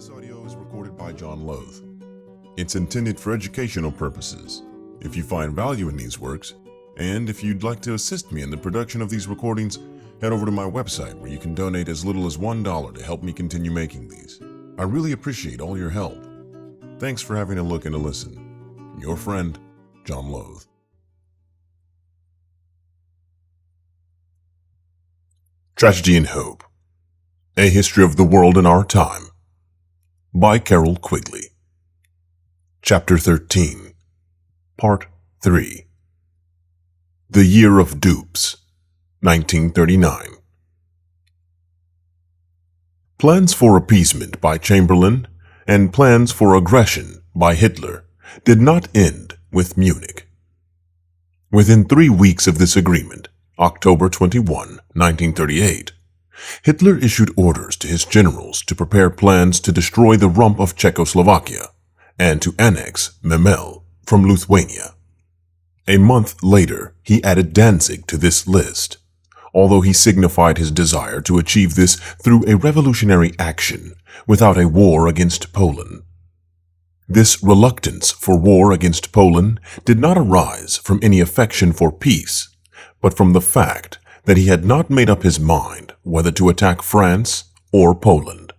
This audio is recorded by John Lothe. It's intended for educational purposes. If you find value in these works, and if you'd like to assist me in the production of these recordings, head over to my website where you can donate as little as $1 to help me continue making these. I really appreciate all your help. Thanks for having a look and a listen. Your friend, John Lothe. Tragedy and Hope: A History of the World in Our Time by Carroll Quigley. Chapter 13, Part 3. The Year of Dupes, 1939. Plans for appeasement by Chamberlain and plans for aggression by Hitler did not end with Munich. Within 3 weeks of this agreement, October 21, 1938, Hitler issued orders to his generals to prepare plans to destroy the rump of Czechoslovakia and to annex Memel from Lithuania. A month later, he added Danzig to this list, although he signified his desire to achieve this through a revolutionary action without a war against Poland. This reluctance for war against Poland did not arise from any affection for peace, but from the fact that he had not made up his mind whether to attack France or Poland.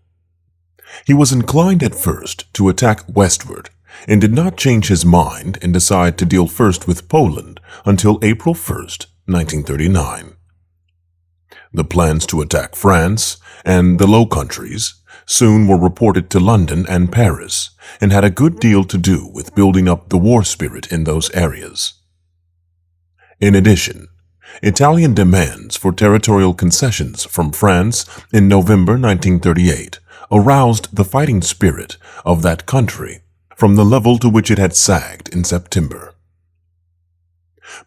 He was inclined at first to attack westward and did not change his mind and decide to deal first with Poland until April 1st, 1939. The plans to attack France and the Low Countries soon were reported to London and Paris and had a good deal to do with building up the war spirit in those areas. In addition, Italian demands for territorial concessions from France in November 1938 aroused the fighting spirit of that country from the level to which it had sagged in September.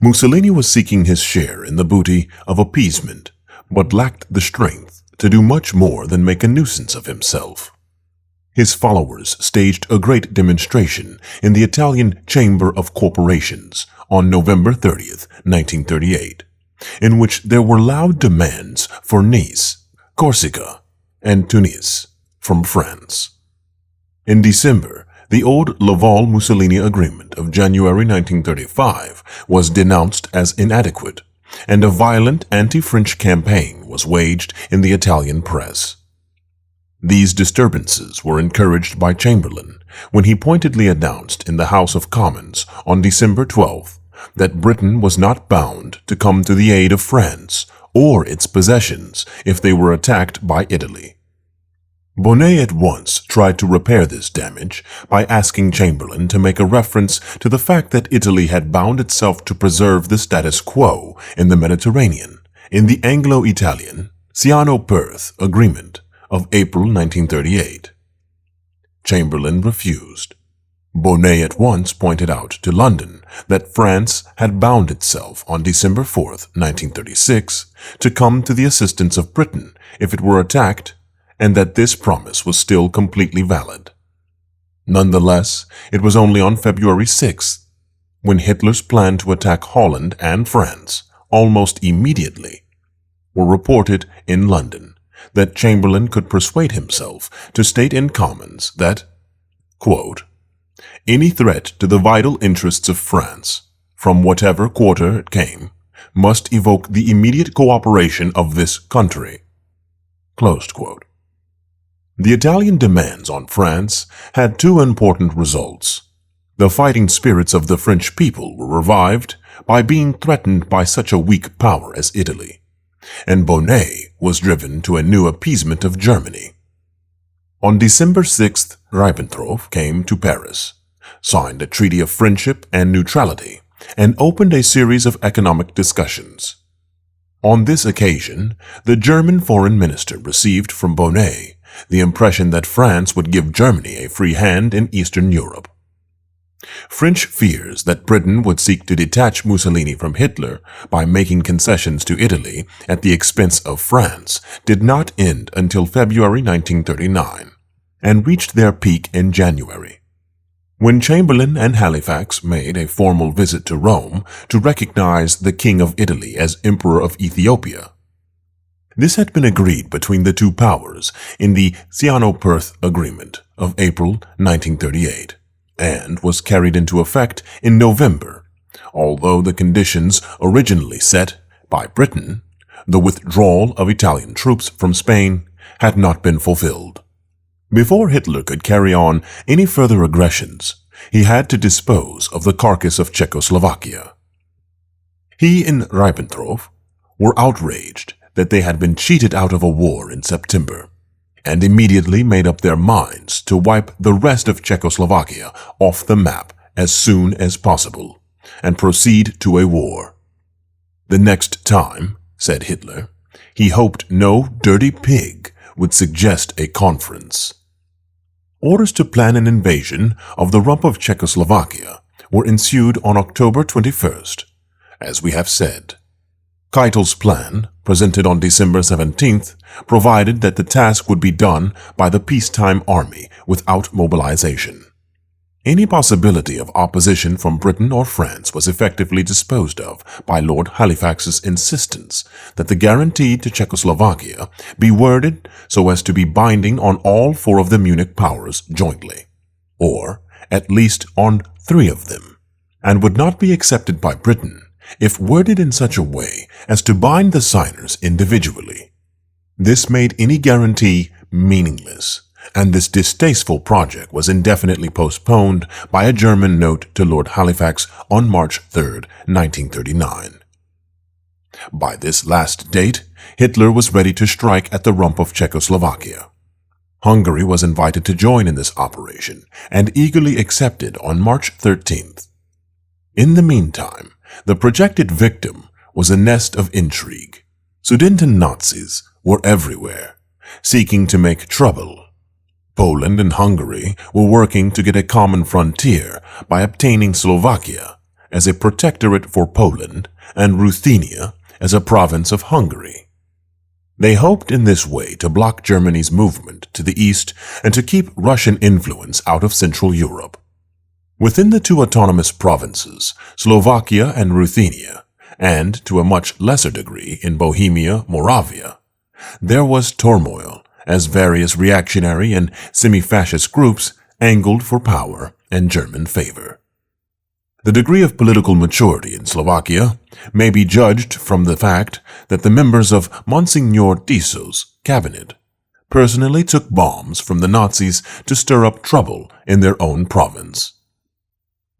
Mussolini was seeking his share in the booty of appeasement, but lacked the strength to do much more than make a nuisance of himself. His followers staged a great demonstration in the Italian Chamber of Corporations on November 30th, 1938, in which there were loud demands for Nice, Corsica, and Tunis from France. In December, the old Laval-Mussolini Agreement of January 1935 was denounced as inadequate, and a violent anti-French campaign was waged in the Italian press. These disturbances were encouraged by Chamberlain when he pointedly announced in the House of Commons on December 12th that Britain was not bound to come to the aid of France or its possessions if they were attacked by Italy. Bonnet at once tried to repair this damage by asking Chamberlain to make a reference to the fact that Italy had bound itself to preserve the status quo in the Mediterranean in the Anglo-Italian Ciano-Perth Agreement of April 1938. Chamberlain refused. Bonnet at once pointed out to London that France had bound itself on December 4, 1936, to come to the assistance of Britain if it were attacked, and that this promise was still completely valid. Nonetheless, it was only on February 6th, when Hitler's plan to attack Holland and France almost immediately were reported in London, that Chamberlain could persuade himself to state in Commons that, quote, any threat to the vital interests of France, from whatever quarter it came, must evoke the immediate cooperation of this country. Closed quote. The Italian demands on France had two important results. The fighting spirits of the French people were revived by being threatened by such a weak power as Italy, and Bonnet was driven to a new appeasement of Germany. On December 6th, Ribbentrop came to Paris, signed a treaty of friendship and neutrality, and opened a series of economic discussions. On this occasion, the German foreign minister received from Bonnet the impression that France would give Germany a free hand in Eastern Europe. French fears that Britain would seek to detach Mussolini from Hitler by making concessions to Italy at the expense of France did not end until February 1939, and reached their peak in January, when Chamberlain and Halifax made a formal visit to Rome to recognize the King of Italy as Emperor of Ethiopia. This had been agreed between the two powers in the Ciano-Perth Agreement of April 1938 and was carried into effect in November, although the conditions originally set by Britain, the withdrawal of Italian troops from Spain, had not been fulfilled. Before Hitler could carry on any further aggressions, he had to dispose of the carcass of Czechoslovakia. He and Ribbentrop were outraged that they had been cheated out of a war in September, and immediately made up their minds to wipe the rest of Czechoslovakia off the map as soon as possible, and proceed to a war. The next time, said Hitler, he hoped no dirty pig would suggest a conference. Orders to plan an invasion of the rump of Czechoslovakia were ensued on October 21st, as we have said. Keitel's plan, presented on December 17th, provided that the task would be done by the peacetime army without mobilization. Any possibility of opposition from Britain or France was effectively disposed of by Lord Halifax's insistence that the guarantee to Czechoslovakia be worded so as to be binding on all four of the Munich powers jointly, or at least on three of them, and would not be accepted by Britain if worded in such a way as to bind the signers individually. This made any guarantee meaningless, and this distasteful project was indefinitely postponed by a German note to Lord Halifax on March 3, 1939. By this last date, Hitler was ready to strike at the rump of Czechoslovakia. Hungary was invited to join in this operation and eagerly accepted on March 13th. In the meantime, the projected victim was a nest of intrigue. Sudeten Nazis were everywhere, seeking to make trouble. Poland and Hungary were working to get a common frontier by obtaining Slovakia as a protectorate for Poland and Ruthenia as a province of Hungary. They hoped in this way to block Germany's movement to the east and to keep Russian influence out of Central Europe. Within the two autonomous provinces, Slovakia and Ruthenia, and to a much lesser degree in Bohemia, Moravia, there was turmoil as various reactionary and semi-fascist groups angled for power and German favor. The degree of political maturity in Slovakia may be judged from the fact that the members of Monsignor Tisso's cabinet personally took bombs from the Nazis to stir up trouble in their own province.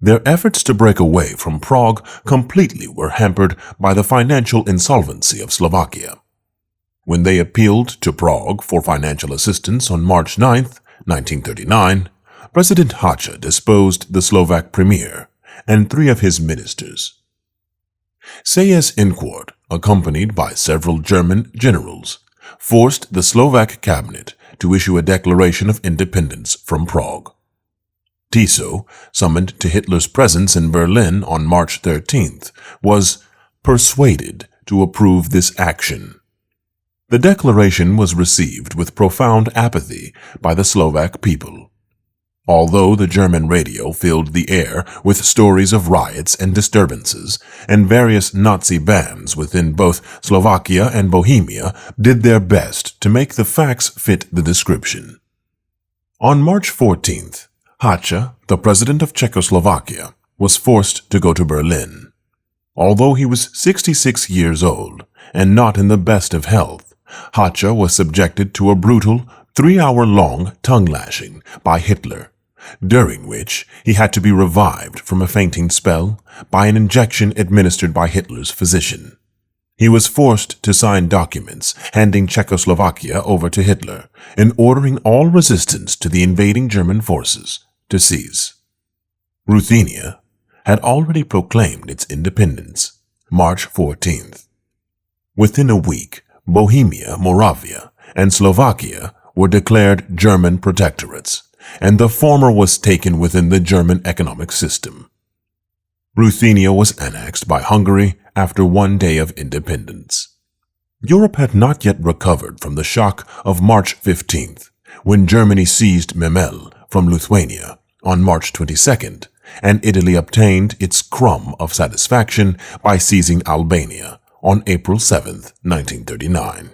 Their efforts to break away from Prague completely were hampered by the financial insolvency of Slovakia. When they appealed to Prague for financial assistance on March 9, 1939, President Hacha disposed the Slovak premier and three of his ministers. Seyss-Inquart, accompanied by several German generals, forced the Slovak cabinet to issue a declaration of independence from Prague. Tiso, summoned to Hitler's presence in Berlin on March 13th, was persuaded to approve this action. The declaration was received with profound apathy by the Slovak people. Although the German radio filled the air with stories of riots and disturbances, and various Nazi bands within both Slovakia and Bohemia did their best to make the facts fit the description. On March 14th, Hacha, the president of Czechoslovakia, was forced to go to Berlin. Although he was 66 years old and not in the best of health, Hacha was subjected to a brutal 3-hour-long tongue-lashing by Hitler, during which he had to be revived from a fainting spell by an injection administered by Hitler's physician. He was forced to sign documents handing Czechoslovakia over to Hitler and ordering all resistance to the invading German forces to cease. Ruthenia had already proclaimed its independence, March 14th. Within a week, Bohemia, Moravia, and Slovakia were declared German protectorates, and the former was taken within the German economic system. Ruthenia was annexed by Hungary after 1 day of independence. Europe had not yet recovered from the shock of March 15th, when Germany seized Memel from Lithuania on March 22nd, and Italy obtained its crumb of satisfaction by seizing Albania on April 7, 1939.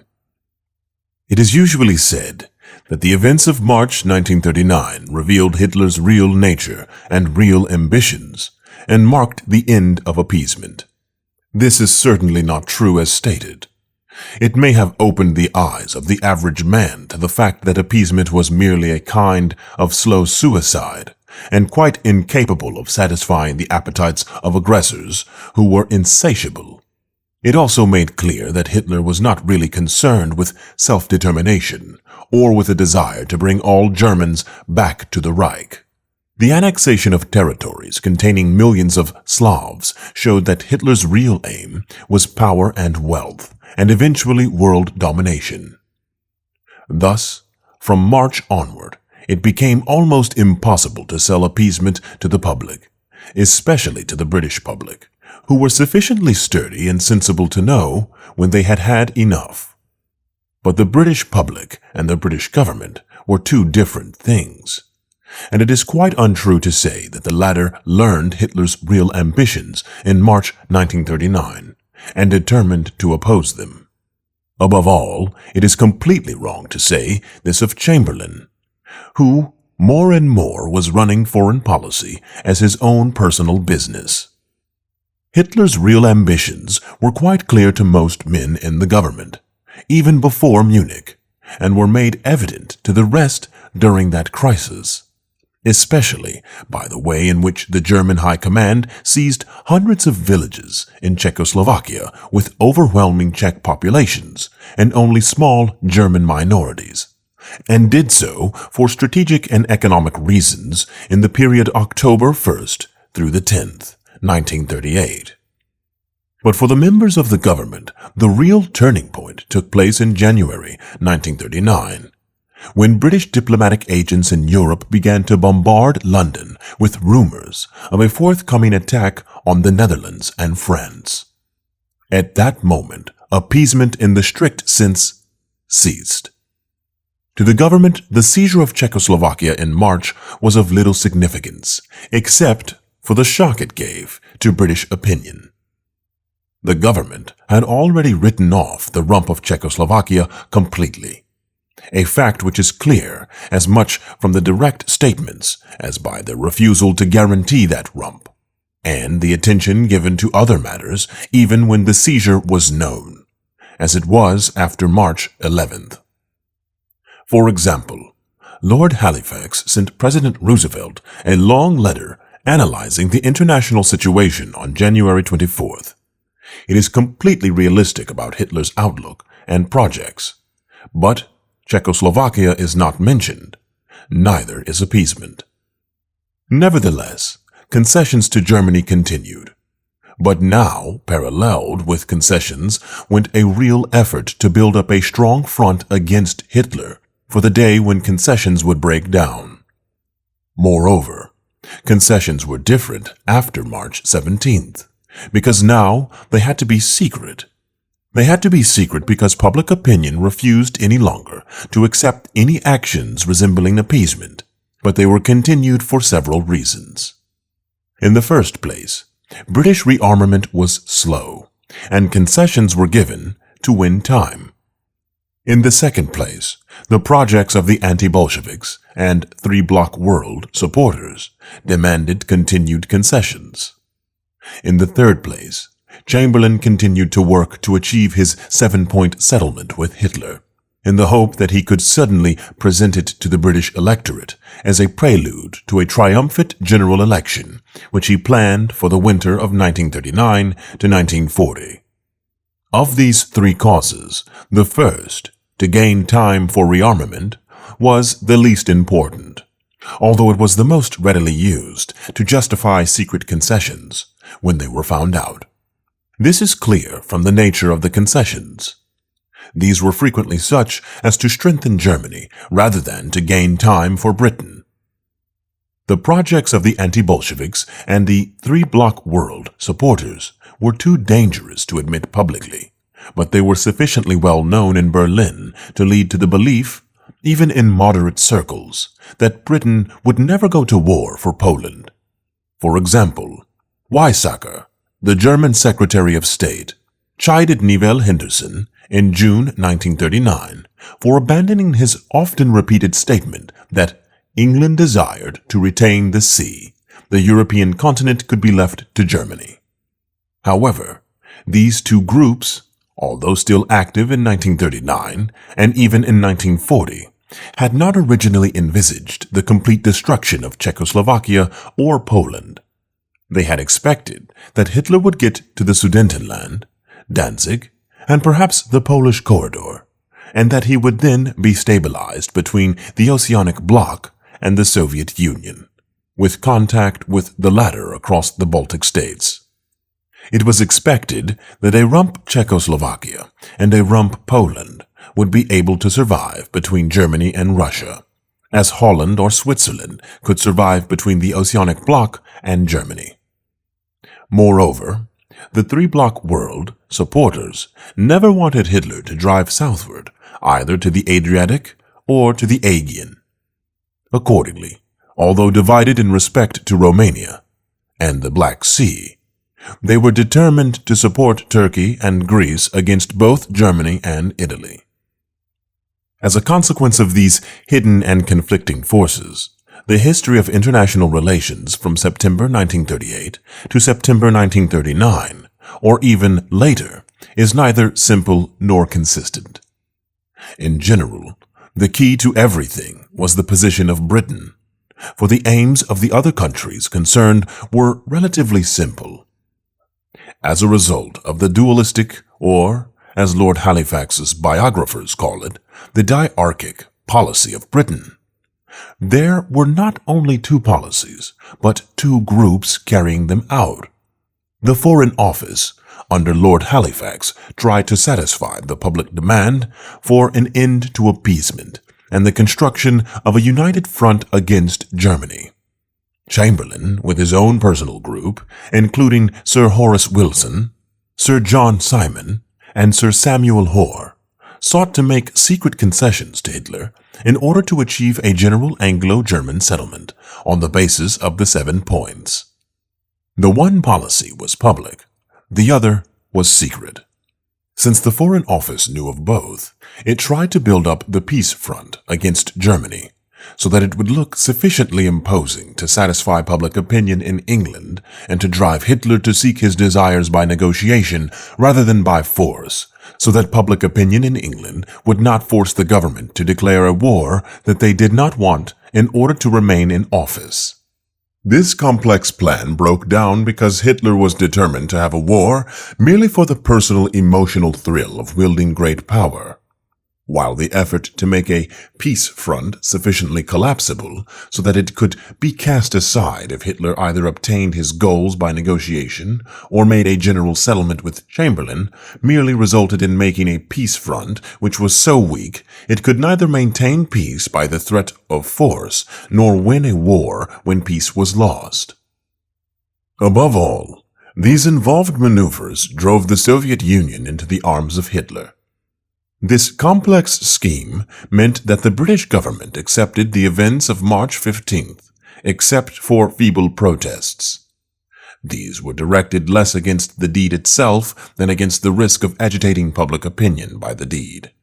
It is usually said that the events of March 1939 revealed Hitler's real nature and real ambitions, and marked the end of appeasement. This is certainly not true as stated. It may have opened the eyes of the average man to the fact that appeasement was merely a kind of slow suicide, and quite incapable of satisfying the appetites of aggressors who were insatiable. It also made clear that Hitler was not really concerned with self-determination or with a desire to bring all Germans back to the Reich. The annexation of territories containing millions of Slavs showed that Hitler's real aim was power and wealth, and eventually world domination. Thus, from March onward, it became almost impossible to sell appeasement to the public, especially to the British public, who were sufficiently sturdy and sensible to know when they had had enough. But the British public and the British government were two different things, and it is quite untrue to say that the latter learned Hitler's real ambitions in March 1939 and determined to oppose them. Above all, it is completely wrong to say this of Chamberlain, who more and more was running foreign policy as his own personal business. Hitler's real ambitions were quite clear to most men in the government, even before Munich, and were made evident to the rest during that crisis, especially by the way in which the German High Command seized hundreds of villages in Czechoslovakia with overwhelming Czech populations and only small German minorities, and did so for strategic and economic reasons in the period October 1st through the 10th, 1938. But for the members of the government, the real turning point took place in January 1939, when British diplomatic agents in Europe began to bombard London with rumors of a forthcoming attack on the Netherlands and France. At that moment, appeasement in the strict sense ceased. To the government, the seizure of Czechoslovakia in March was of little significance, except for the shock it gave to British opinion. The government had already written off the rump of Czechoslovakia completely, a fact which is clear as much from the direct statements as by the refusal to guarantee that rump, and the attention given to other matters even when the seizure was known, as it was after March 11th. For example, Lord Halifax sent President Roosevelt a long letter analyzing the international situation on January 24th. It is completely realistic about Hitler's outlook and projects, but Czechoslovakia is not mentioned, neither is appeasement. Nevertheless, concessions to Germany continued, but now, paralleled with concessions, went a real effort to build up a strong front against Hitler for the day when concessions would break down. Moreover, concessions were different after March 17th, because now they had to be secret. They had to be secret because public opinion refused any longer to accept any actions resembling appeasement, but they were continued for several reasons. In the first place, British rearmament was slow, and concessions were given to win time. In the second place, the projects of the anti-Bolsheviks and three-block world supporters demanded continued concessions. In the third place, Chamberlain continued to work to achieve his 7-point settlement with Hitler, in the hope that he could suddenly present it to the British electorate as a prelude to a triumphant general election, which he planned for the winter of 1939 to 1940. Of these three causes, the first, to gain time for rearmament, was the least important, although it was the most readily used to justify secret concessions when they were found out. This is clear from the nature of the concessions. These were frequently such as to strengthen Germany rather than to gain time for Britain. The projects of the anti-Bolsheviks and the three-block world supporters were too dangerous to admit publicly, but they were sufficiently well known in Berlin to lead to the belief, even in moderate circles, that Britain would never go to war for Poland. For example, Weizsäcker, the German Secretary of State, chided Neville Henderson in June 1939 for abandoning his often repeated statement that England desired to retain the sea. The European continent could be left to Germany. However, these two groups, although still active in 1939 and even in 1940, had not originally envisaged the complete destruction of Czechoslovakia or Poland. They had expected that Hitler would get to the Sudetenland, Danzig, and perhaps the Polish corridor, and that he would then be stabilized between the Oceanic Bloc and the Soviet Union, with contact with the latter across the Baltic states. It was expected that a rump Czechoslovakia and a rump Poland would be able to survive between Germany and Russia, as Holland or Switzerland could survive between the Oceanic Bloc and Germany. Moreover, the three-bloc world supporters never wanted Hitler to drive southward, either to the Adriatic or to the Aegean. Accordingly, although divided in respect to Romania and the Black Sea, they were determined to support Turkey and Greece against both Germany and Italy. As a consequence of these hidden and conflicting forces, the history of international relations from September 1938 to September 1939, or even later, is neither simple nor consistent. In general, the key to everything was the position of Britain, for the aims of the other countries concerned were relatively simple. As a result of the dualistic, or, as Lord Halifax's biographers call it, the diarchic policy of Britain, there were not only two policies, but two groups carrying them out. The Foreign Office, under Lord Halifax, tried to satisfy the public demand for an end to appeasement and the construction of a united front against Germany. Chamberlain, with his own personal group, including Sir Horace Wilson, Sir John Simon, and Sir Samuel Hoare, sought to make secret concessions to Hitler in order to achieve a general Anglo-German settlement on the basis of the 7 points. The one policy was public, the other was secret. Since the Foreign Office knew of both, it tried to build up the peace front against Germany, so that it would look sufficiently imposing to satisfy public opinion in England and to drive Hitler to seek his desires by negotiation rather than by force, so that public opinion in England would not force the government to declare a war that they did not want in order to remain in office. This complex plan broke down because Hitler was determined to have a war merely for the personal emotional thrill of wielding great power, while the effort to make a peace front sufficiently collapsible so that it could be cast aside if Hitler either obtained his goals by negotiation or made a general settlement with Chamberlain merely resulted in making a peace front which was so weak it could neither maintain peace by the threat of force nor win a war when peace was lost. Above all, these involved maneuvers drove the Soviet Union into the arms of Hitler. This complex scheme meant that the British government accepted the events of March 15th, except for feeble protests. These were directed less against the deed itself than against the risk of agitating public opinion by the deed.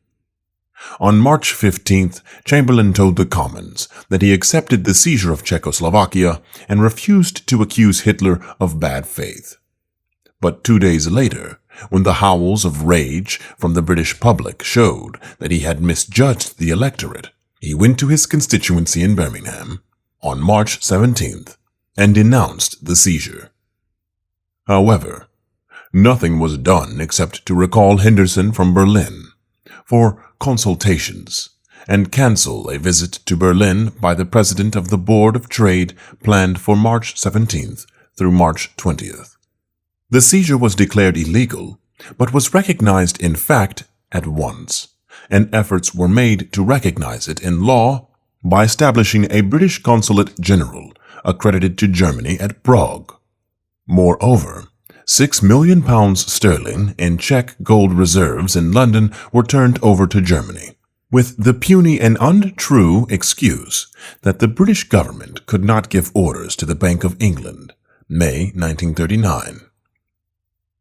On March 15th, Chamberlain told the Commons that he accepted the seizure of Czechoslovakia and refused to accuse Hitler of bad faith. But 2 days later, when the howls of rage from the British public showed that he had misjudged the electorate, he went to his constituency in Birmingham on March 17th and denounced the seizure. However, nothing was done except to recall Henderson from Berlin for consultations and cancel a visit to Berlin by the president of the Board of Trade planned for March 17th through March 20th. The seizure was declared illegal, but was recognized in fact at once, and efforts were made to recognize it in law by establishing a British consulate general accredited to Germany at Prague. Moreover, £6 million in Czech gold reserves in London were turned over to Germany, with the puny and untrue excuse that the British government could not give orders to the Bank of England, May 1939.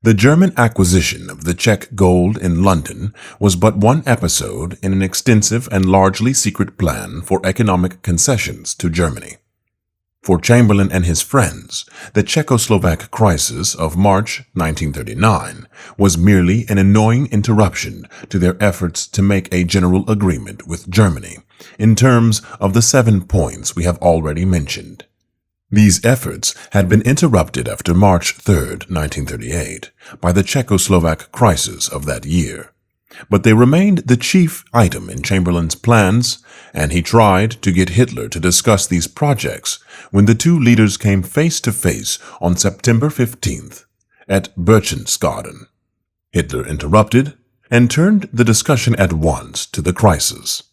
The German acquisition of the Czech gold in London was but one episode in an extensive and largely secret plan for economic concessions to Germany. For Chamberlain and his friends, the Czechoslovak crisis of March 1939 was merely an annoying interruption to their efforts to make a general agreement with Germany in terms of the 7 points we have already mentioned. These efforts had been interrupted after March 3, 1938, by the Czechoslovak crisis of that year. But they remained the chief item in Chamberlain's plans, and he tried to get Hitler to discuss these projects when the two leaders came face to face on September 15th at Berchtesgaden. Hitler interrupted and turned the discussion at once to the crisis.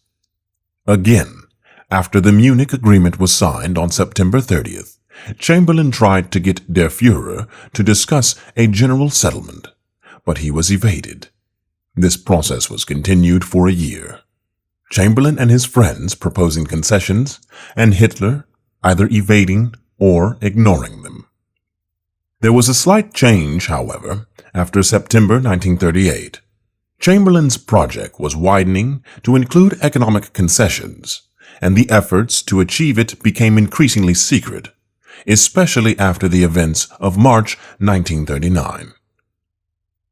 Again, after the Munich Agreement was signed on September 30th, Chamberlain tried to get Der Führer to discuss a general settlement, but he was evaded. This process was continued for a year. Chamberlain and his friends proposing concessions, and Hitler either evading or ignoring them. There was a slight change, however, after September 1938. Chamberlain's project was widening to include economic concessions, and the efforts to achieve it became increasingly secret, especially after the events of March 1939.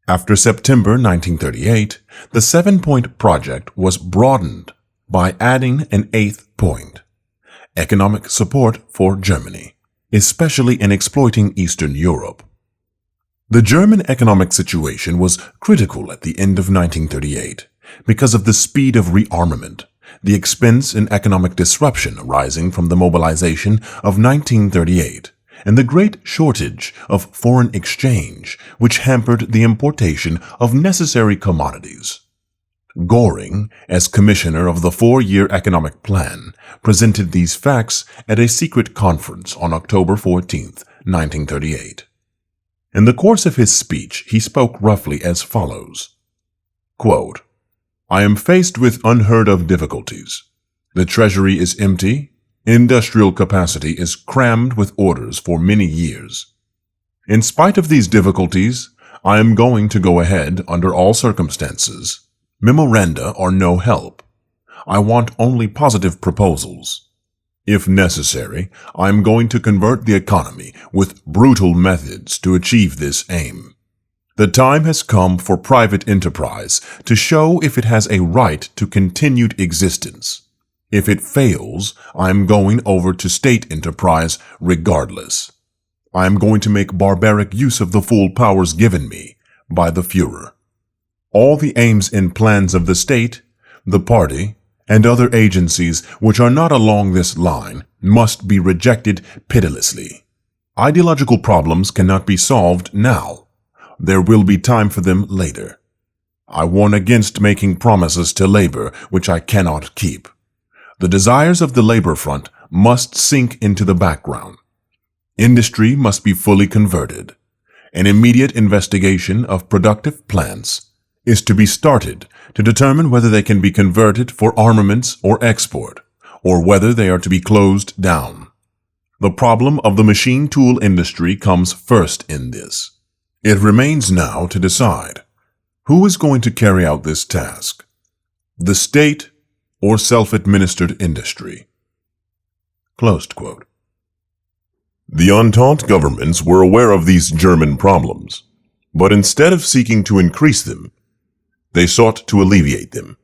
After September 1938, the 7-point project was broadened by adding an 8th point: economic support for Germany, especially in exploiting Eastern Europe. The German economic situation was critical at the end of 1938 because of the speed of rearmament, the expense and economic disruption arising from the mobilization of 1938, and the great shortage of foreign exchange, which hampered the importation of necessary commodities. Göring, as commissioner of the 4-year economic plan, presented these facts at a secret conference on October 14, 1938. In the course of his speech, he spoke roughly as follows. Quote, "I am faced with unheard-of difficulties. The treasury is empty. Industrial capacity is crammed with orders for many years. In spite of these difficulties, I am going to go ahead under all circumstances. Memoranda are no help. I want only positive proposals. If necessary, I am going to convert the economy with brutal methods to achieve this aim. The time has come for private enterprise to show if it has a right to continued existence. If it fails, I am going over to state enterprise regardless. I am going to make barbaric use of the full powers given me by the Führer. All the aims and plans of the state, the party, and other agencies which are not along this line must be rejected pitilessly. Ideological problems cannot be solved now. There will be time for them later. I warn against making promises to labor which I cannot keep. The desires of the labor front must sink into the background. Industry must be fully converted. An immediate investigation of productive plants is to be started to determine whether they can be converted for armaments or export, or whether they are to be closed down. The problem of the machine tool industry comes first in this. It remains now to decide who is going to carry out this task, the state or self-administered industry." Closed quote. The Entente governments were aware of these German problems, but instead of seeking to increase them, they sought to alleviate them.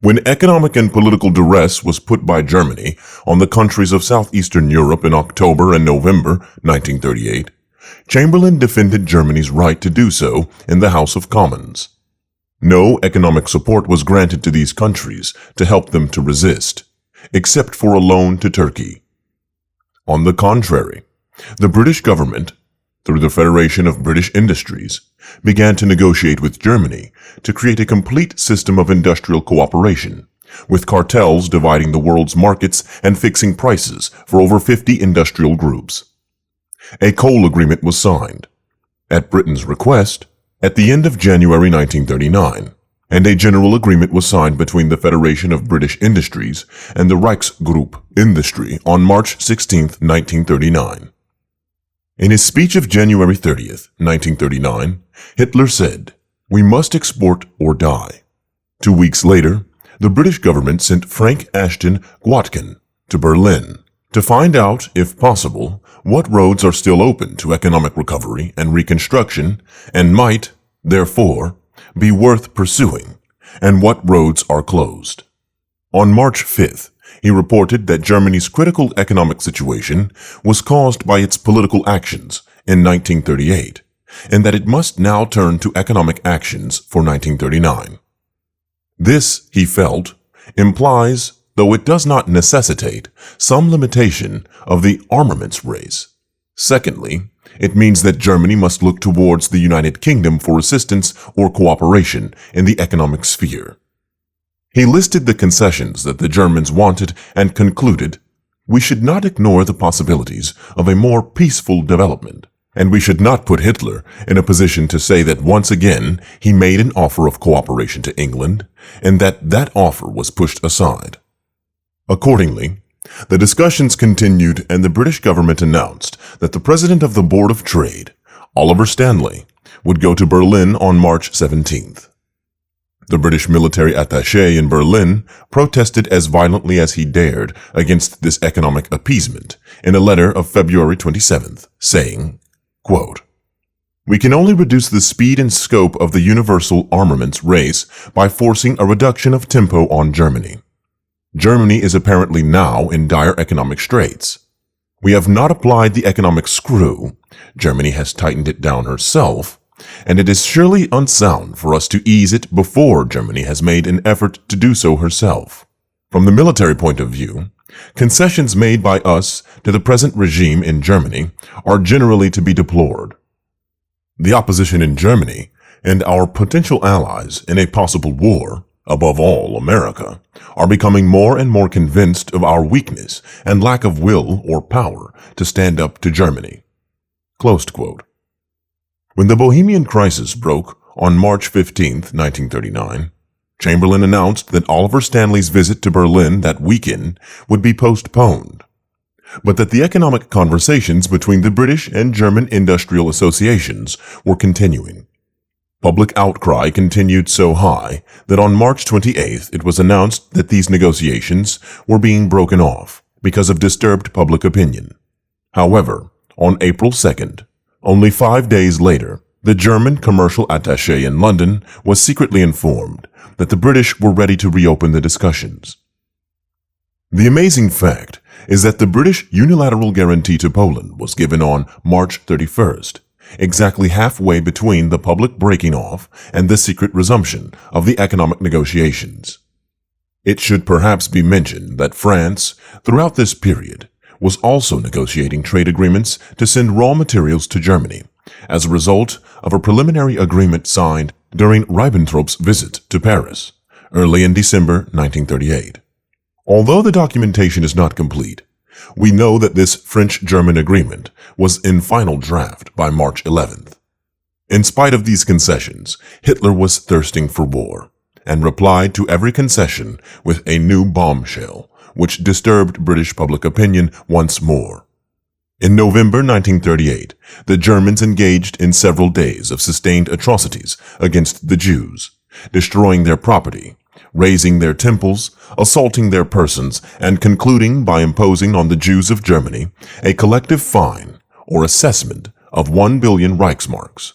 When economic and political duress was put by Germany on the countries of southeastern Europe in October and November 1938, Chamberlain defended Germany's right to do so in the House of Commons. No economic support was granted to these countries to help them to resist, except for a loan to Turkey. On the contrary, the British government, through the Federation of British Industries, began to negotiate with Germany to create a complete system of industrial cooperation, with cartels dividing the world's markets and fixing prices for over 50 industrial groups. A coal agreement was signed, at Britain's request, at the end of January 1939, and a general agreement was signed between the Federation of British Industries and the Reichsgruppe Industry on March 16, 1939. In his speech of January 30th, 1939, Hitler said, "We must export or die." 2 weeks later, the British government sent Frank Ashton Gwatkin to Berlin to find out, if possible, what roads are still open to economic recovery and reconstruction and might, therefore, be worth pursuing, and what roads are closed. On March 5th, he reported that Germany's critical economic situation was caused by its political actions in 1938, and that it must now turn to economic actions for 1939. This, he felt, implies, though it does not necessitate, some limitation of the armaments race. Secondly, it means that Germany must look towards the United Kingdom for assistance or cooperation in the economic sphere. He listed the concessions that the Germans wanted and concluded, "We should not ignore the possibilities of a more peaceful development, and we should not put Hitler in a position to say that once again he made an offer of cooperation to England, and that offer was pushed aside." Accordingly, the discussions continued, and the British government announced that the president of the Board of Trade, Oliver Stanley, would go to Berlin on March 17th. The British military attaché in Berlin protested as violently as he dared against this economic appeasement in a letter of February 27th, saying, quote, "We can only reduce the speed and scope of the universal armaments race by forcing a reduction of tempo on Germany. Germany is apparently now in dire economic straits. We have not applied the economic screw. Germany has tightened it down herself, and it is surely unsound for us to ease it before Germany has made an effort to do so herself. From the military point of view, concessions made by us to the present regime in Germany are generally to be deplored. The opposition in Germany and our potential allies in a possible war, above all America, are becoming more and more convinced of our weakness and lack of will or power to stand up to Germany." Close quote. When the Bohemian crisis broke on March 15, 1939, Chamberlain announced that Oliver Stanley's visit to Berlin that weekend would be postponed, but that the economic conversations between the British and German industrial associations were continuing. Public outcry continued so high that on March 28th it was announced that these negotiations were being broken off because of disturbed public opinion. However, on April 2nd, only 5 days later, the German commercial attaché in London was secretly informed that the British were ready to reopen the discussions. The amazing fact is that the British unilateral guarantee to Poland was given on March 31st, exactly halfway between the public breaking off and the secret resumption of the economic negotiations. It should perhaps be mentioned that France, throughout this period, was also negotiating trade agreements to send raw materials to Germany, as a result of a preliminary agreement signed during Ribbentrop's visit to Paris, early in December 1938. Although the documentation is not complete, we know that this French-German agreement was in final draft by March 11th. In spite of these concessions, Hitler was thirsting for war, and replied to every concession with a new bombshell, which disturbed British public opinion once more. In November 1938, the Germans engaged in several days of sustained atrocities against the Jews, destroying their property, razing their temples, assaulting their persons, and concluding by imposing on the Jews of Germany a collective fine or assessment of 1 billion Reichsmarks.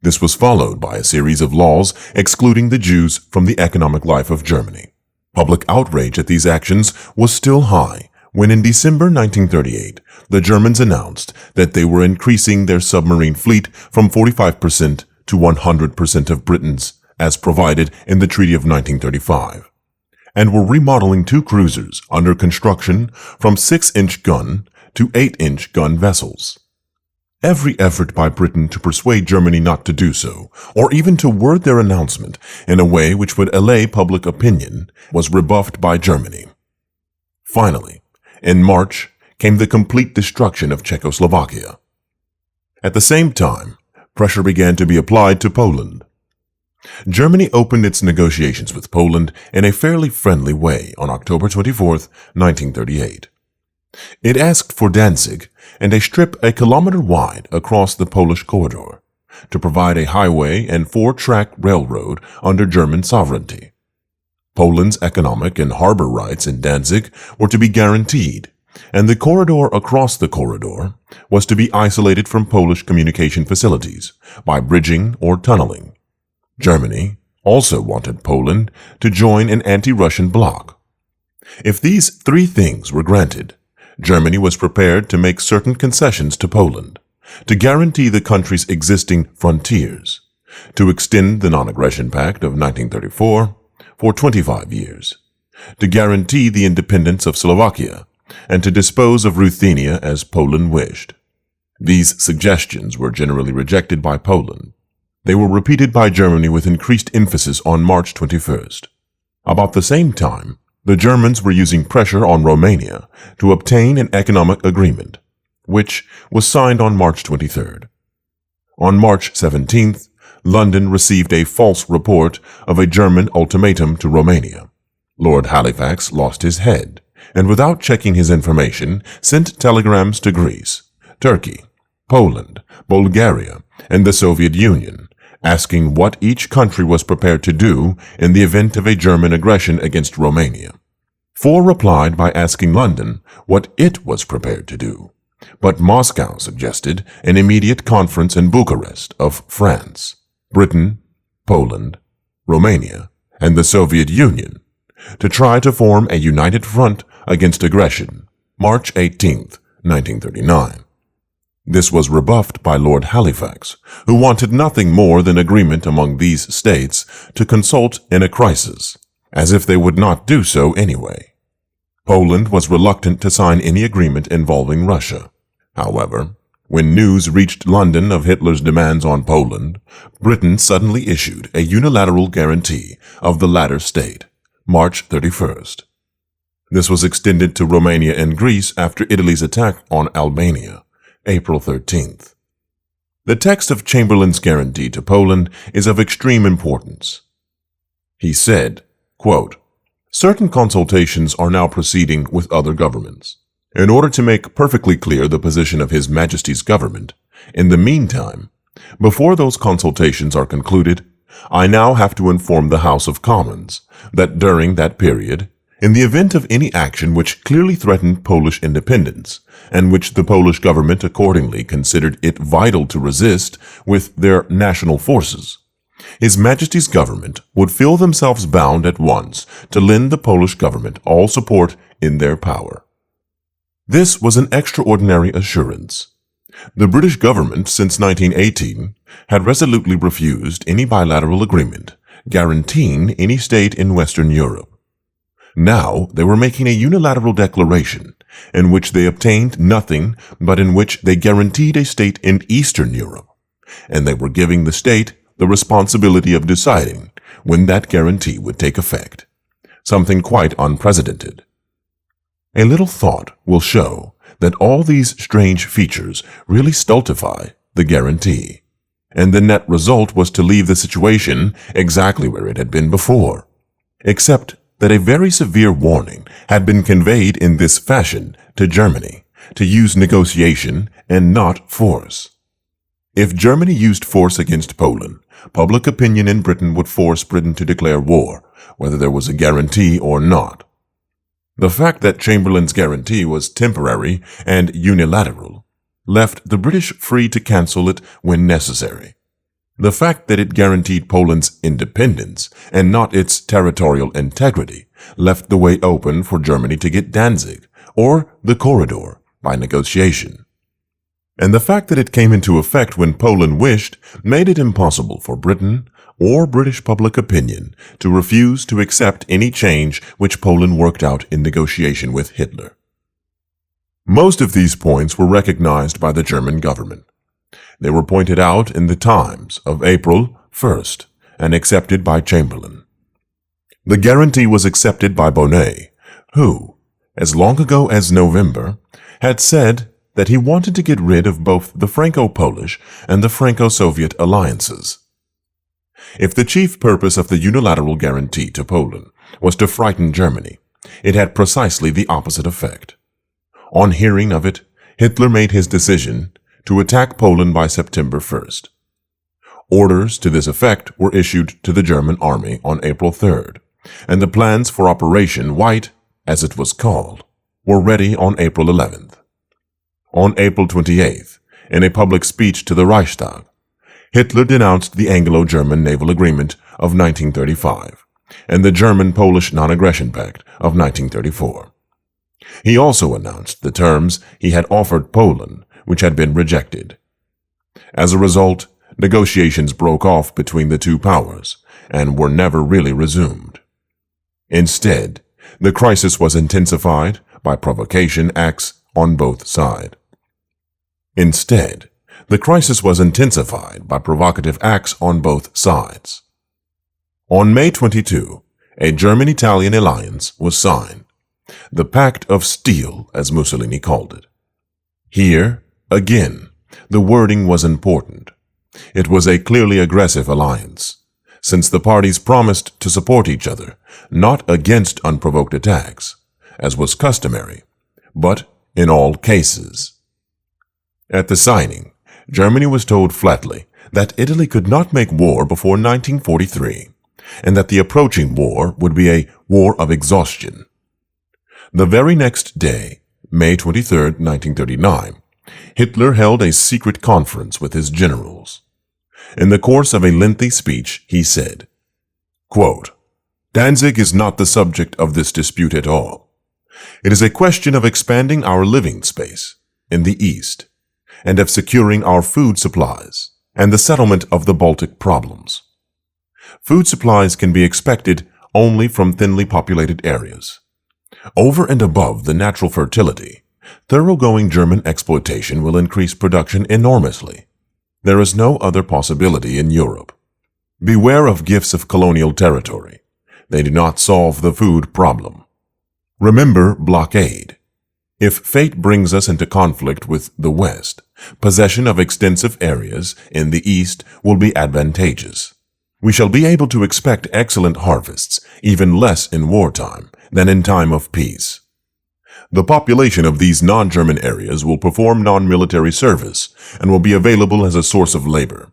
This was followed by a series of laws excluding the Jews from the economic life of Germany. Public outrage at these actions was still high when in December 1938, the Germans announced that they were increasing their submarine fleet from 45% to 100% of Britain's, as provided in the Treaty of 1935, and were remodeling 2 cruisers under construction from 6-inch gun to 8-inch gun vessels. Every effort by Britain to persuade Germany not to do so, or even to word their announcement in a way which would allay public opinion, was rebuffed by Germany. Finally, in March, came the complete destruction of Czechoslovakia. At the same time, pressure began to be applied to Poland. Germany opened its negotiations with Poland in a fairly friendly way on October 24, 1938. It asked for Danzig and a strip a kilometer wide across the Polish corridor to provide a highway and 4-track railroad under German sovereignty. Poland's economic and harbor rights in Danzig were to be guaranteed, and the corridor across the corridor was to be isolated from Polish communication facilities by bridging or tunneling. Germany also wanted Poland to join an anti-Russian bloc. If these 3 things were granted, Germany was prepared to make certain concessions to Poland, to guarantee the country's existing frontiers, to extend the Non-Aggression Pact of 1934 for 25 years, to guarantee the independence of Slovakia, and to dispose of Ruthenia as Poland wished. These suggestions were generally rejected by Poland. They were repeated by Germany with increased emphasis on March 21st. About the same time, the Germans were using pressure on Romania to obtain an economic agreement, which was signed on March 23rd. On March 17th, London received a false report of a German ultimatum to Romania. Lord Halifax lost his head, and without checking his information, sent telegrams to Greece, Turkey, Poland, Bulgaria, and the Soviet Union, asking what each country was prepared to do in the event of a German aggression against Romania. 4 replied by asking London what it was prepared to do, but Moscow suggested an immediate conference in Bucharest of France, Britain, Poland, Romania, and the Soviet Union to try to form a united front against aggression, March 18, 1939. This was rebuffed by Lord Halifax, who wanted nothing more than agreement among these states to consult in a crisis, as if they would not do so anyway. Poland was reluctant to sign any agreement involving Russia. However, when news reached London of Hitler's demands on Poland, Britain suddenly issued a unilateral guarantee of the latter state, March 31st. This was extended to Romania and Greece after Italy's attack on Albania, April 13th. The text of Chamberlain's guarantee to Poland is of extreme importance. He said, quote, "Certain consultations are now proceeding with other governments. In order to make perfectly clear the position of His Majesty's government, in the meantime, before those consultations are concluded, I now have to inform the House of Commons that during that period, in the event of any action which clearly threatened Polish independence, and which the Polish government accordingly considered it vital to resist with their national forces, His Majesty's government would feel themselves bound at once to lend the Polish government all support in their power." This was an extraordinary assurance. The British government since 1918 had resolutely refused any bilateral agreement guaranteeing any state in Western Europe. Now they were making a unilateral declaration in which they obtained nothing but in which they guaranteed a state in Eastern Europe, and they were giving the state the responsibility of deciding when that guarantee would take effect, something quite unprecedented. A little thought will show that all these strange features really stultify the guarantee, and the net result was to leave the situation exactly where it had been before, except that a very severe warning had been conveyed in this fashion to Germany to use negotiation and not force. If Germany used force against Poland, public opinion in Britain would force Britain to declare war, whether there was a guarantee or not. The fact that Chamberlain's guarantee was temporary and unilateral left the British free to cancel it when necessary. The fact that it guaranteed Poland's independence and not its territorial integrity left the way open for Germany to get Danzig or the corridor by negotiation. And the fact that it came into effect when Poland wished made it impossible for Britain or British public opinion to refuse to accept any change which Poland worked out in negotiation with Hitler. Most of these points were recognized by the German government. They were pointed out in the Times of April 1st and accepted by Chamberlain. The guarantee was accepted by Bonnet, who, as long ago as November, had said that he wanted to get rid of both the Franco-Polish and the Franco-Soviet alliances. If the chief purpose of the unilateral guarantee to Poland was to frighten Germany, it had precisely the opposite effect. On hearing of it, Hitler made his decision to attack Poland by September 1st. Orders to this effect were issued to the German army on April 3rd, and the plans for Operation White, as it was called, were ready on April 11th. On April 28th, in a public speech to the Reichstag, Hitler denounced the Anglo-German Naval Agreement of 1935 and the German-Polish Non-Aggression Pact of 1934. He also announced the terms he had offered Poland, which had been rejected. As a result, negotiations broke off between the two powers and were never really resumed. Instead, the crisis was intensified by provocation acts on both sides. On May 22, a German-Italian alliance was signed, the Pact of Steel, as Mussolini called it. Here, again, the wording was important. It was a clearly aggressive alliance, since the parties promised to support each other, not against unprovoked attacks, as was customary, but in all cases. At the signing, Germany was told flatly that Italy could not make war before 1943, and that the approaching war would be a war of exhaustion. The very next day, May 23, 1939, Hitler held a secret conference with his generals. In the course of a lengthy speech, he said, quote, "Danzig is not the subject of this dispute at all. It is a question of expanding our living space in the East and of securing our food supplies and the settlement of the Baltic problems. Food supplies can be expected only from thinly populated areas. Over and above the natural fertility, thoroughgoing German exploitation will increase production enormously. There is no other possibility in Europe. Beware of gifts of colonial territory. They do not solve the food problem. Remember blockade. If fate brings us into conflict with the West, possession of extensive areas in the East will be advantageous. We shall be able to expect excellent harvests, even less in wartime than in time of peace. The population of these non-German areas will perform non-military service and will be available as a source of labor.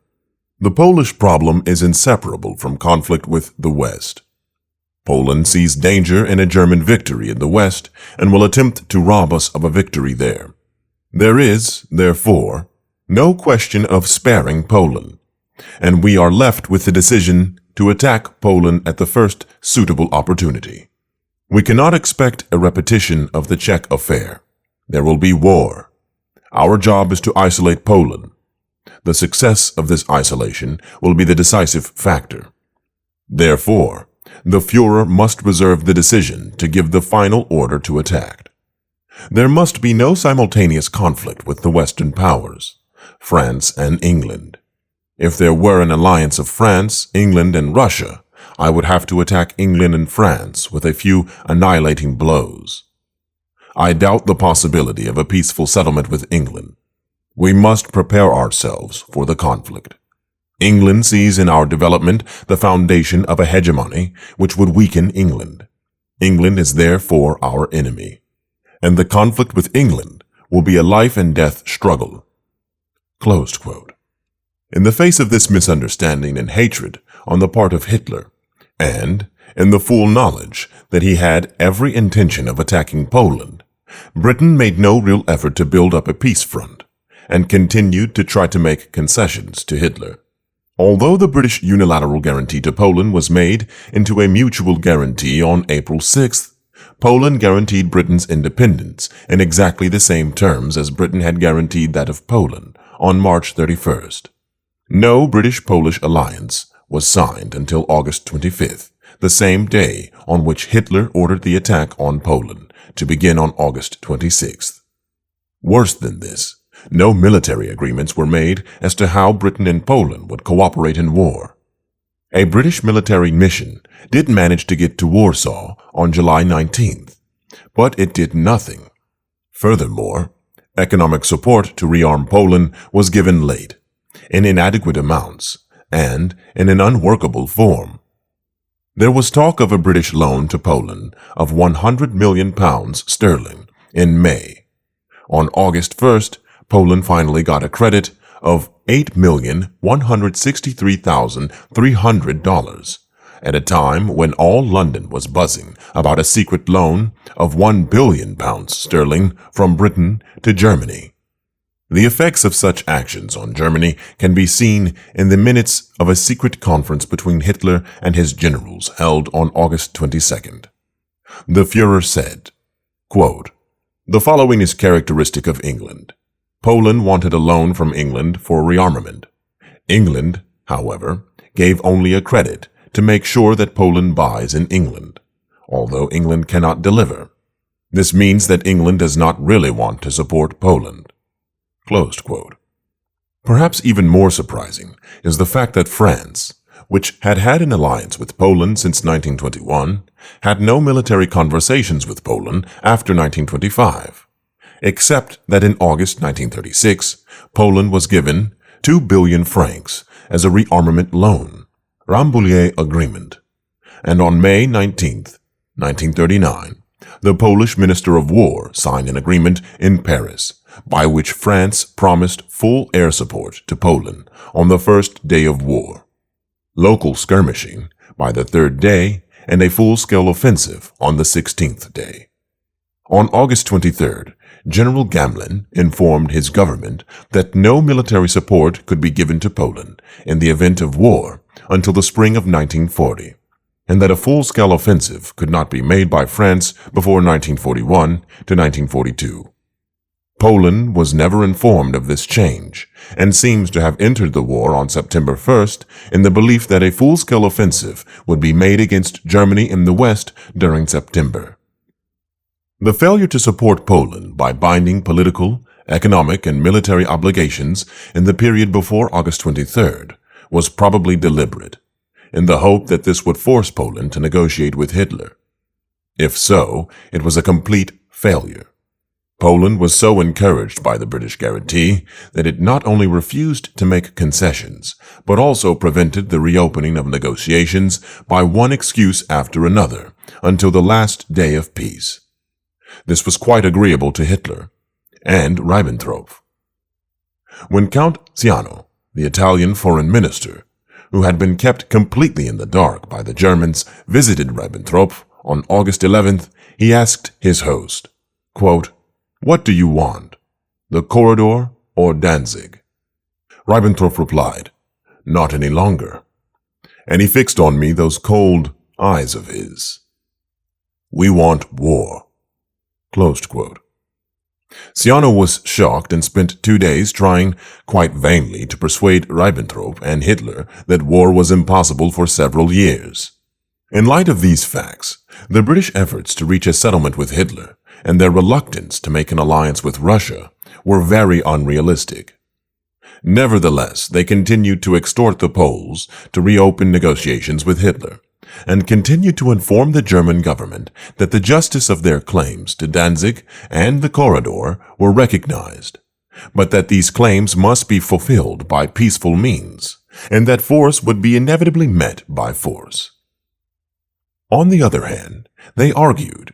The Polish problem is inseparable from conflict with the West. Poland sees danger in a German victory in the West and will attempt to rob us of a victory there. There is, therefore, no question of sparing Poland, and we are left with the decision to attack Poland at the first suitable opportunity. We cannot expect a repetition of the Czech affair. There will be war. Our job is to isolate Poland. The success of this isolation will be the decisive factor. Therefore, the Führer must reserve the decision to give the final order to attack. There must be no simultaneous conflict with the Western powers, France and England. If there were an alliance of France, England, and Russia, I would have to attack England and France with a few annihilating blows. I doubt the possibility of a peaceful settlement with England. We must prepare ourselves for the conflict. England sees in our development the foundation of a hegemony which would weaken England. England is therefore our enemy, and the conflict with England will be a life-and-death struggle." Closed quote. In the face of this misunderstanding and hatred on the part of Hitler, and in the full knowledge that he had every intention of attacking Poland, Britain made no real effort to build up a peace front, and continued to try to make concessions to Hitler. Although the British unilateral guarantee to Poland was made into a mutual guarantee on April 6th, Poland guaranteed Britain's independence in exactly the same terms as Britain had guaranteed that of Poland on March 31st. No British-Polish alliance was signed until August 25th, the same day on which Hitler ordered the attack on Poland to begin on August 26th. Worse than this, no military agreements were made as to how Britain and Poland would cooperate in war. A British military mission did manage to get to Warsaw on July 19th, but it did nothing. Furthermore, economic support to rearm Poland was given late, in inadequate amounts, and in an unworkable form. There was talk of a British loan to Poland of £100 million in May, On August 1st, Poland finally got a credit of $8,163,300 at a time when all London was buzzing about a secret loan of £1 billion from Britain to Germany. The effects of such actions on Germany can be seen in the minutes of a secret conference between Hitler and his generals held on August 22nd. The Führer said, quote, "The following is characteristic of England. Poland wanted a loan from England for rearmament. England, however, gave only a credit to make sure that Poland buys in England, although England cannot deliver. This means that England does not really want to support Poland." Closed quote. Perhaps even more surprising is the fact that France, which had had an alliance with Poland since 1921, had no military conversations with Poland after 1925, except that in August 1936, Poland was given 2 billion francs as a rearmament loan, Rambouillet Agreement, and on May 19, 1939, the Polish Minister of War signed an agreement in Paris by which France promised full air support to Poland on the first day of war, local skirmishing by the third day, and a full-scale offensive on the 16th day. On August 23rd, General Gamlin informed his government that no military support could be given to Poland in the event of war until the spring of 1940, and that a full-scale offensive could not be made by France before 1941 to 1942. Poland was never informed of this change, and seems to have entered the war on September 1st in the belief that a full-scale offensive would be made against Germany in the West during September. The failure to support Poland by binding political, economic, and military obligations in the period before August 23rd was probably deliberate, in the hope that this would force Poland to negotiate with Hitler. If so, it was a complete failure. Poland was so encouraged by the British guarantee that it not only refused to make concessions, but also prevented the reopening of negotiations by one excuse after another until the last day of peace. This was quite agreeable to Hitler and Ribbentrop. When Count Ciano, the Italian foreign minister, who had been kept completely in the dark by the Germans, visited Ribbentrop on August 11th, he asked his host, quote, "What do you want, the corridor or Danzig?" Ribbentrop replied, "Not any longer." And he fixed on me those cold eyes of his. "We want war." Closed quote. Ciano was shocked and spent 2 days trying, quite vainly, to persuade Ribbentrop and Hitler that war was impossible for several years. In light of these facts, the British efforts to reach a settlement with Hitler and their reluctance to make an alliance with Russia were very unrealistic. Nevertheless, they continued to extort the Poles to reopen negotiations with Hitler, and continued to inform the German government that the justice of their claims to Danzig and the corridor were recognized, but that these claims must be fulfilled by peaceful means, and that force would be inevitably met by force. On the other hand, they argued,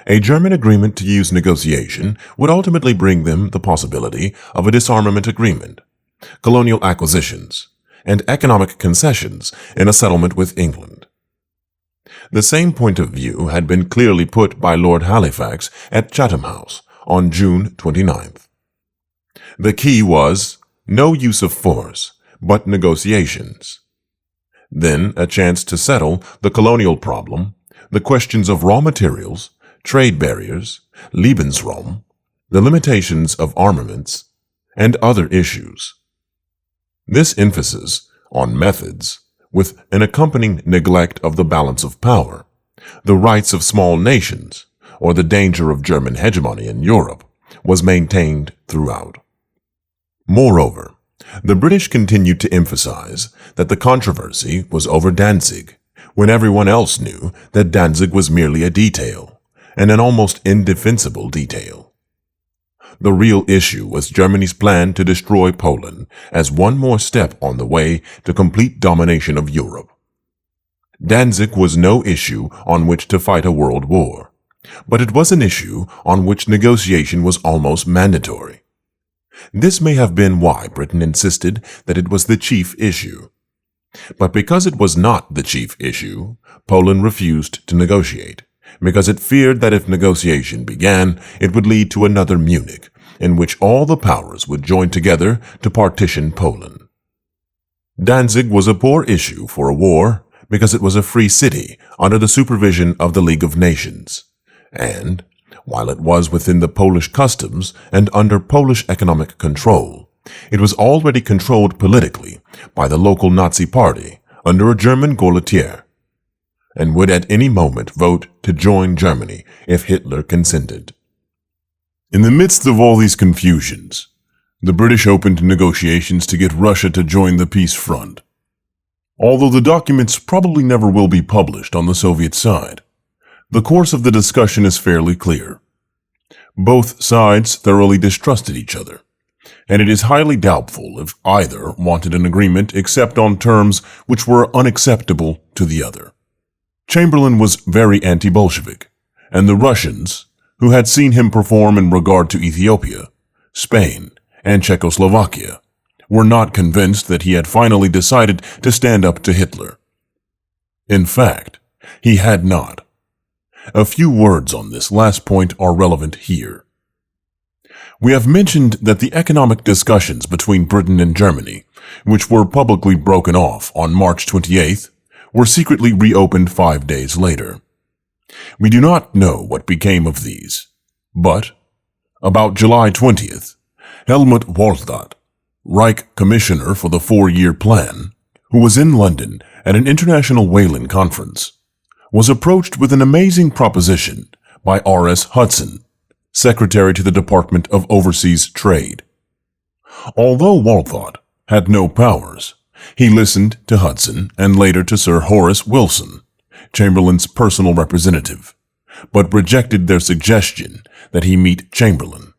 a German agreement to use negotiation would ultimately bring them the possibility of a disarmament agreement, colonial acquisitions, and economic concessions in a settlement with England. The same point of view had been clearly put by Lord Halifax at Chatham House on June 29th. The key was no use of force, but negotiations. Then a chance to settle the colonial problem, the questions of raw materials, trade barriers, Lebensraum, the limitations of armaments, and other issues. This emphasis on methods, with an accompanying neglect of the balance of power, the rights of small nations, or the danger of German hegemony in Europe, was maintained throughout. Moreover, the British continued to emphasize that the controversy was over Danzig, when everyone else knew that Danzig was merely a detail, and an almost indefensible detail. The real issue was Germany's plan to destroy Poland as one more step on the way to complete domination of Europe. Danzig was no issue on which to fight a world war, but it was an issue on which negotiation was almost mandatory. This may have been why Britain insisted that it was the chief issue. But because it was not the chief issue, Poland refused to negotiate, because it feared that if negotiation began, it would lead to another Munich, in which all the powers would join together to partition Poland. Danzig was a poor issue for a war because it was a free city under the supervision of the League of Nations, and, while it was within the Polish customs and under Polish economic control, it was already controlled politically by the local Nazi party under a German Gauleiter, and would at any moment vote to join Germany if Hitler consented. In the midst of all these confusions, the British opened negotiations to get Russia to join the peace front. Although the documents probably never will be published on the Soviet side, the course of the discussion is fairly clear. Both sides thoroughly distrusted each other, and it is highly doubtful if either wanted an agreement except on terms which were unacceptable to the other. Chamberlain was very anti-Bolshevik, and the Russians, who had seen him perform in regard to Ethiopia, Spain, and Czechoslovakia, were not convinced that he had finally decided to stand up to Hitler. In fact, he had not. A few words on this last point are relevant here. We have mentioned that the economic discussions between Britain and Germany, which were publicly broken off on March 28th, were secretly reopened 5 days later. We do not know what became of these, but about July 20th, Helmut Walthat, Reich Commissioner for the 4-year plan, who was in London at an international whaling conference, was approached with an amazing proposition by R.S. Hudson, Secretary to the Department of Overseas Trade. Although Walthat had no powers, he listened to Hudson and later to Sir Horace Wilson, Chamberlain's personal representative, but rejected their suggestion that he meet Chamberlain.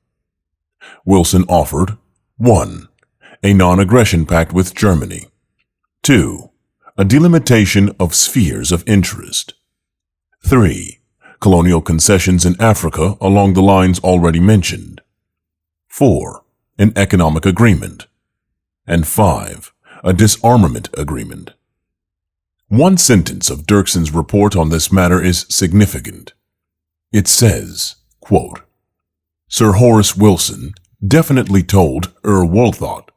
Wilson offered 1. A non-aggression pact with Germany, 2. A delimitation of spheres of interest, 3. Colonial concessions in Africa along the lines already mentioned, 4. An economic agreement, and 5. A disarmament agreement. One sentence of Dirksen's report on this matter is significant. It says, quote, Sir Horace Wilson definitely told Walthat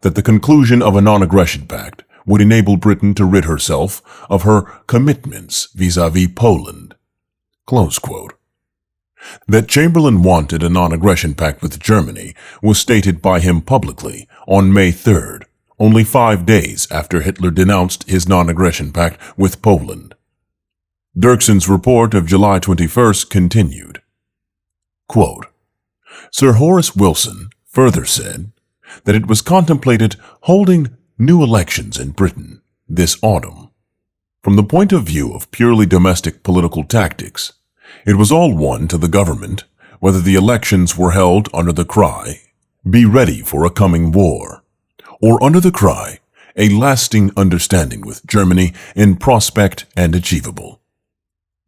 that the conclusion of a non-aggression pact would enable Britain to rid herself of her commitments vis-à-vis Poland. Close quote. That Chamberlain wanted a non-aggression pact with Germany was stated by him publicly on May 3rd, only 5 days after Hitler denounced his non-aggression pact with Poland. Dirksen's report of July 21st continued. Quote, Sir Horace Wilson further said that it was contemplated holding new elections in Britain this autumn. From the point of view of purely domestic political tactics, it was all one to the government whether the elections were held under the cry, "Be ready for a coming war," or under the cry, "A lasting understanding with Germany in prospect and achievable."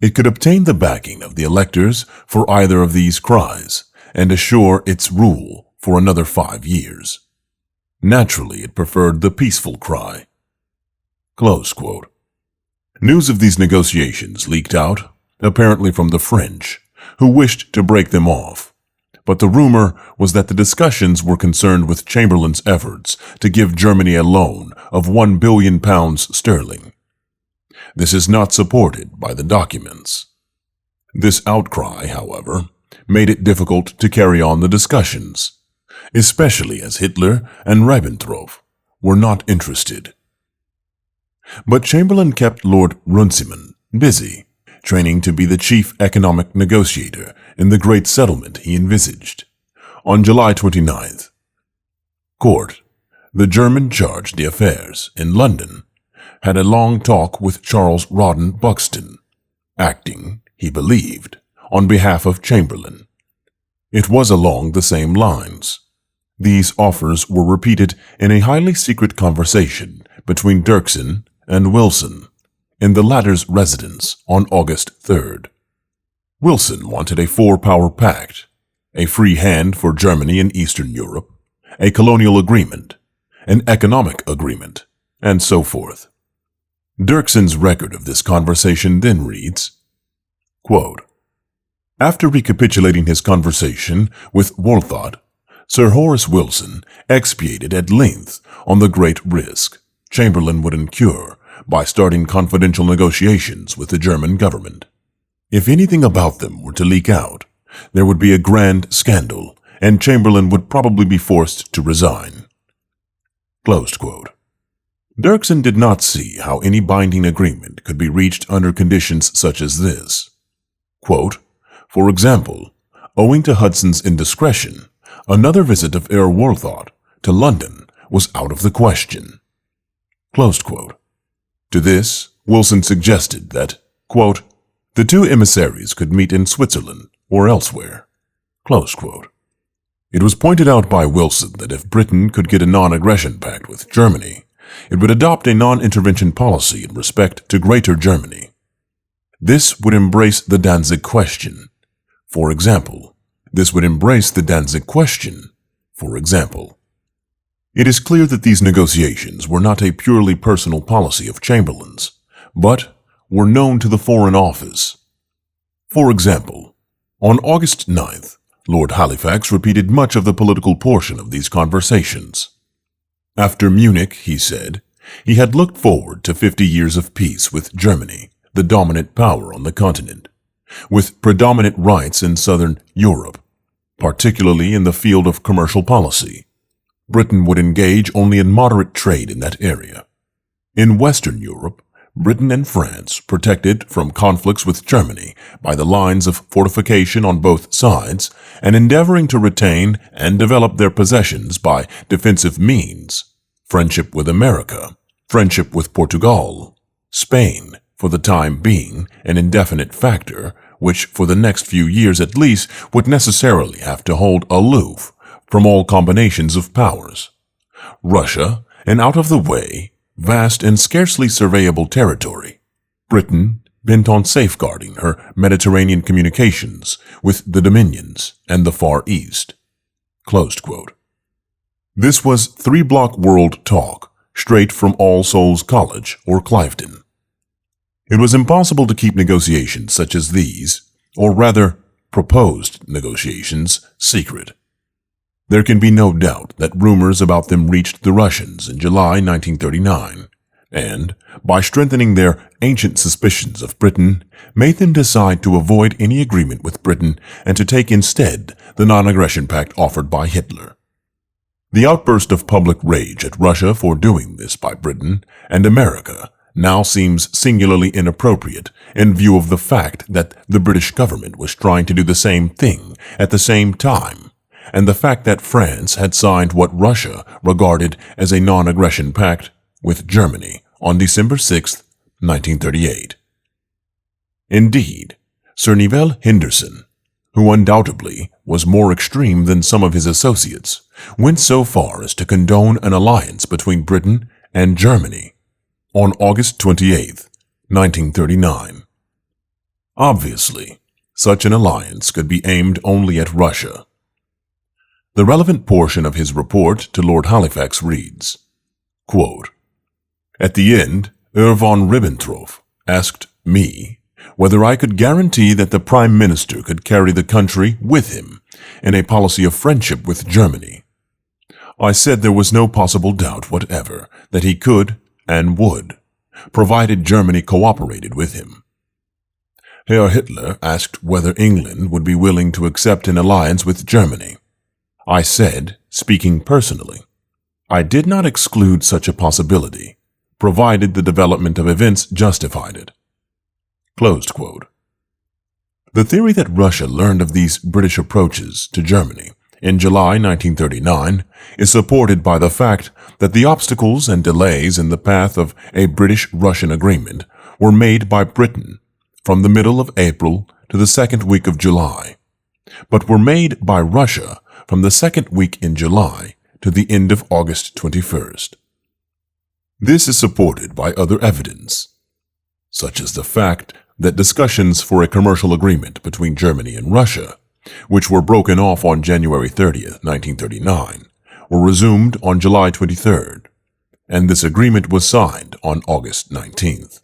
It could obtain the backing of the electors for either of these cries and assure its rule for another 5 years. Naturally, it preferred the peaceful cry. Close quote. News of these negotiations leaked out, apparently from the French, who wished to break them off, but the rumor was that the discussions were concerned with Chamberlain's efforts to give Germany a loan of £1 billion. This is not supported by the documents. This outcry, however, made it difficult to carry on the discussions, especially as Hitler and Ribbentrop were not interested. But Chamberlain kept Lord Runciman busy, training to be the chief economic negotiator in the great settlement he envisaged. On July 29th, Court, the German charge d'affaires in London, had a long talk with Charles Rawdon Buxton, acting, he believed, on behalf of Chamberlain. It was along the same lines. These offers were repeated in a highly secret conversation between Dirksen and Wilson in the latter's residence on August 3rd. Wilson wanted a four-power pact, a free hand for Germany and Eastern Europe, a colonial agreement, an economic agreement, and so forth. Dirkson's record of this conversation then reads, quote, "After recapitulating his conversation with Walthott, Sir Horace Wilson expatiated at length on the great risk Chamberlain would incur by starting confidential negotiations with the German government. If anything about them were to leak out, there would be a grand scandal, and Chamberlain would probably be forced to resign." Closed quote. Dirkson did not see how any binding agreement could be reached under conditions such as this. Quote, "For example, owing to Hudson's indiscretion, another visit of Earl Walthott to London was out of the question." Closed quote. To this, Wilson suggested that, quote, "the two emissaries could meet in Switzerland or elsewhere." Closed quote. It was pointed out by Wilson that if Britain could get a non-aggression pact with Germany, it would adopt a non-intervention policy in respect to Greater Germany. This would embrace the Danzig question. For example, It is clear that these negotiations were not a purely personal policy of Chamberlain's, but were known to the Foreign Office. For example, on August 9th, Lord Halifax repeated much of the political portion of these conversations. After Munich, he said, he had looked forward to 50 years of peace with Germany, the dominant power on the continent, with predominant rights in southern Europe, particularly in the field of commercial policy. Britain would engage only in moderate trade in that area. In Western Europe, Britain and France, protected from conflicts with Germany by the lines of fortification on both sides, and endeavoring to retain and develop their possessions by defensive means, friendship with America, friendship with Portugal, Spain, for the time being, an indefinite factor, which for the next few years at least would necessarily have to hold aloof from all combinations of powers. Russia, an out-of-the-way, vast and scarcely surveyable territory. Britain, bent on safeguarding her Mediterranean communications with the Dominions and the Far East. Closed quote. This was three-block world talk, straight from All Souls College or Clifton. It was impossible to keep negotiations such as these, or rather, proposed negotiations, secret. There can be no doubt that rumors about them reached the Russians in July 1939, and, by strengthening their ancient suspicions of Britain, made them decide to avoid any agreement with Britain and to take instead the non-aggression pact offered by Hitler. The outburst of public rage at Russia for doing this by Britain and America now seems singularly inappropriate in view of the fact that the British government was trying to do the same thing at the same time, and the fact that France had signed what Russia regarded as a non-aggression pact with Germany on December 6, 1938. Indeed, Sir Neville Henderson, who undoubtedly was more extreme than some of his associates, went so far as to condone an alliance between Britain and Germany on August 28, 1939. Obviously, such an alliance could be aimed only at Russia. The relevant portion of his report to Lord Halifax reads, quote, "At the end, Herr von Ribbentrop asked me whether I could guarantee that the Prime Minister could carry the country with him in a policy of friendship with Germany. I said there was no possible doubt whatever that he could and would, provided Germany cooperated with him. Herr Hitler asked whether England would be willing to accept an alliance with Germany. I said, speaking personally, I did not exclude such a possibility, provided the development of events justified it." Closed quote. The theory that Russia learned of these British approaches to Germany in July 1939 is supported by the fact that the obstacles and delays in the path of a British-Russian agreement were made by Britain from the middle of April to the second week of July, but were made by Russia from the second week in July to the end of August 21st. This is supported by other evidence, such as the fact that discussions for a commercial agreement between Germany and Russia, which were broken off on January 30th, 1939, were resumed on July 23rd, and this agreement was signed on August 19th.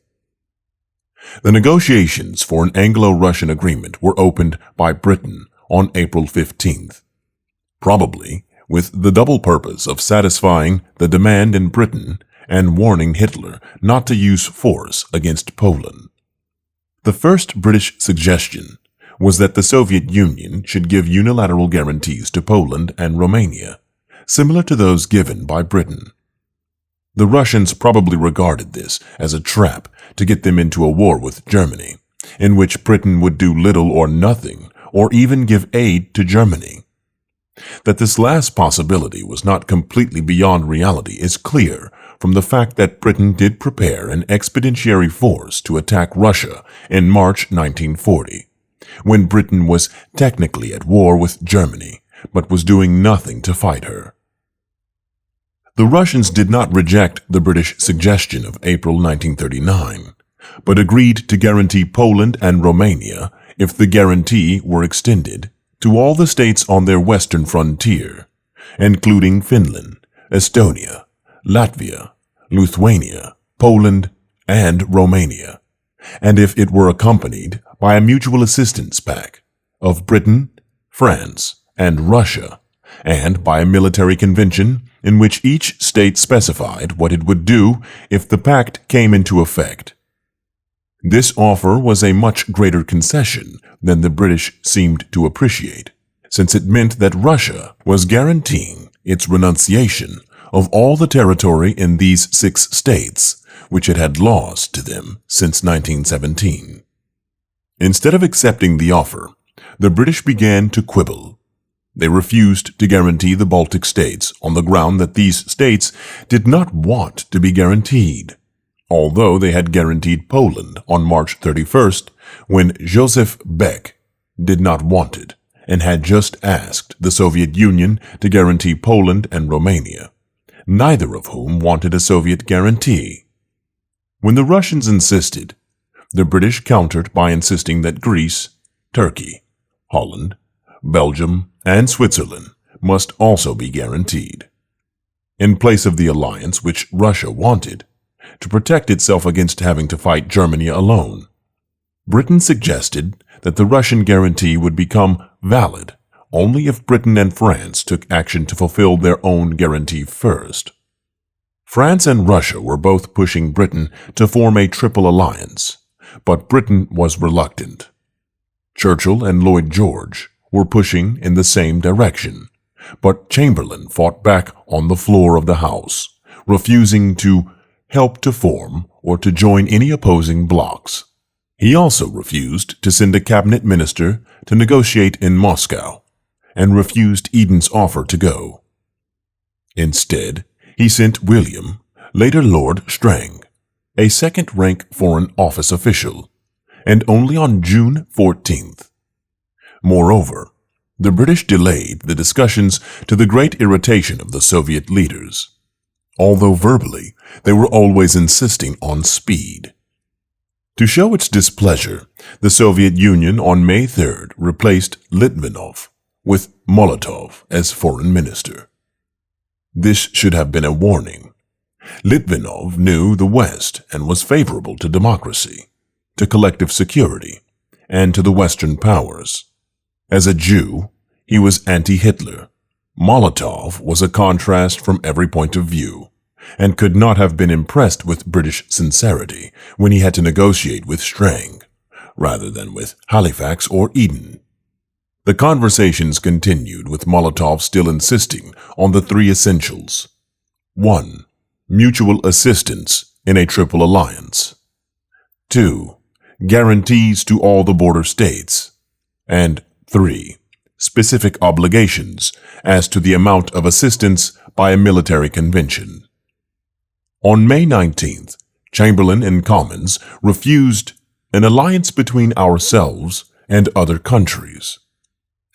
The negotiations for an Anglo-Russian agreement were opened by Britain on April 15th, probably with the double purpose of satisfying the demand in Britain and warning Hitler not to use force against Poland. The first British suggestion was that the Soviet Union should give unilateral guarantees to Poland and Romania, similar to those given by Britain. The Russians probably regarded this as a trap to get them into a war with Germany, in which Britain would do little or nothing, or even give aid to Germany. That this last possibility was not completely beyond reality is clear from the fact that Britain did prepare an expeditionary force to attack Russia in March 1940, when Britain was technically at war with Germany, but was doing nothing to fight her. The Russians did not reject the British suggestion of April 1939, but agreed to guarantee Poland and Romania, if the guarantee were extended, to all the states on their western frontier, including Finland, Estonia, Latvia, Lithuania, Poland, and Romania, and if it were accompanied by a mutual assistance pact of Britain, France, and Russia, and by a military convention in which each state specified what it would do if the pact came into effect. This offer was a much greater concession than the British seemed to appreciate, since it meant that Russia was guaranteeing its renunciation of all the territory in these 6 states, which it had lost to them since 1917. Instead of accepting the offer, the British began to quibble. They refused to guarantee the Baltic states on the ground that these states did not want to be guaranteed, although they had guaranteed Poland on March 31st when Joseph Beck did not want it and had just asked the Soviet Union to guarantee Poland and Romania, neither of whom wanted a Soviet guarantee. When the Russians insisted, the British countered by insisting that Greece, Turkey, Holland, Belgium, and Switzerland must also be guaranteed, in place of the alliance which Russia wanted, to protect itself against having to fight Germany alone. Britain suggested that the Russian guarantee would become valid only if Britain and France took action to fulfill their own guarantee first. France and Russia were both pushing Britain to form a triple alliance, but Britain was reluctant. Churchill and Lloyd George were pushing in the same direction, but Chamberlain fought back on the floor of the House, refusing to help to form or to join any opposing blocs. He also refused to send a cabinet minister to negotiate in Moscow, and refused Eden's offer to go. Instead, he sent William, later Lord Strang, a second-rank Foreign Office official, and only on June 14th. Moreover, the British delayed the discussions to the great irritation of the Soviet leaders, although verbally they were always insisting on speed. To show its displeasure, the Soviet Union on May 3rd replaced Litvinov with Molotov as foreign minister. This should have been a warning. Litvinov knew the West and was favorable to democracy, to collective security, and to the Western powers. As a Jew, he was anti-Hitler. Molotov was a contrast from every point of view, and could not have been impressed with British sincerity when he had to negotiate with Strang, rather than with Halifax or Eden. The conversations continued with Molotov still insisting on the 3 essentials. 1. Mutual assistance in a triple alliance. 2. Guarantees to all the border states. And 3. Specific obligations as to the amount of assistance by a military convention. On May 19th, Chamberlain and Commons refused an alliance between ourselves and other countries,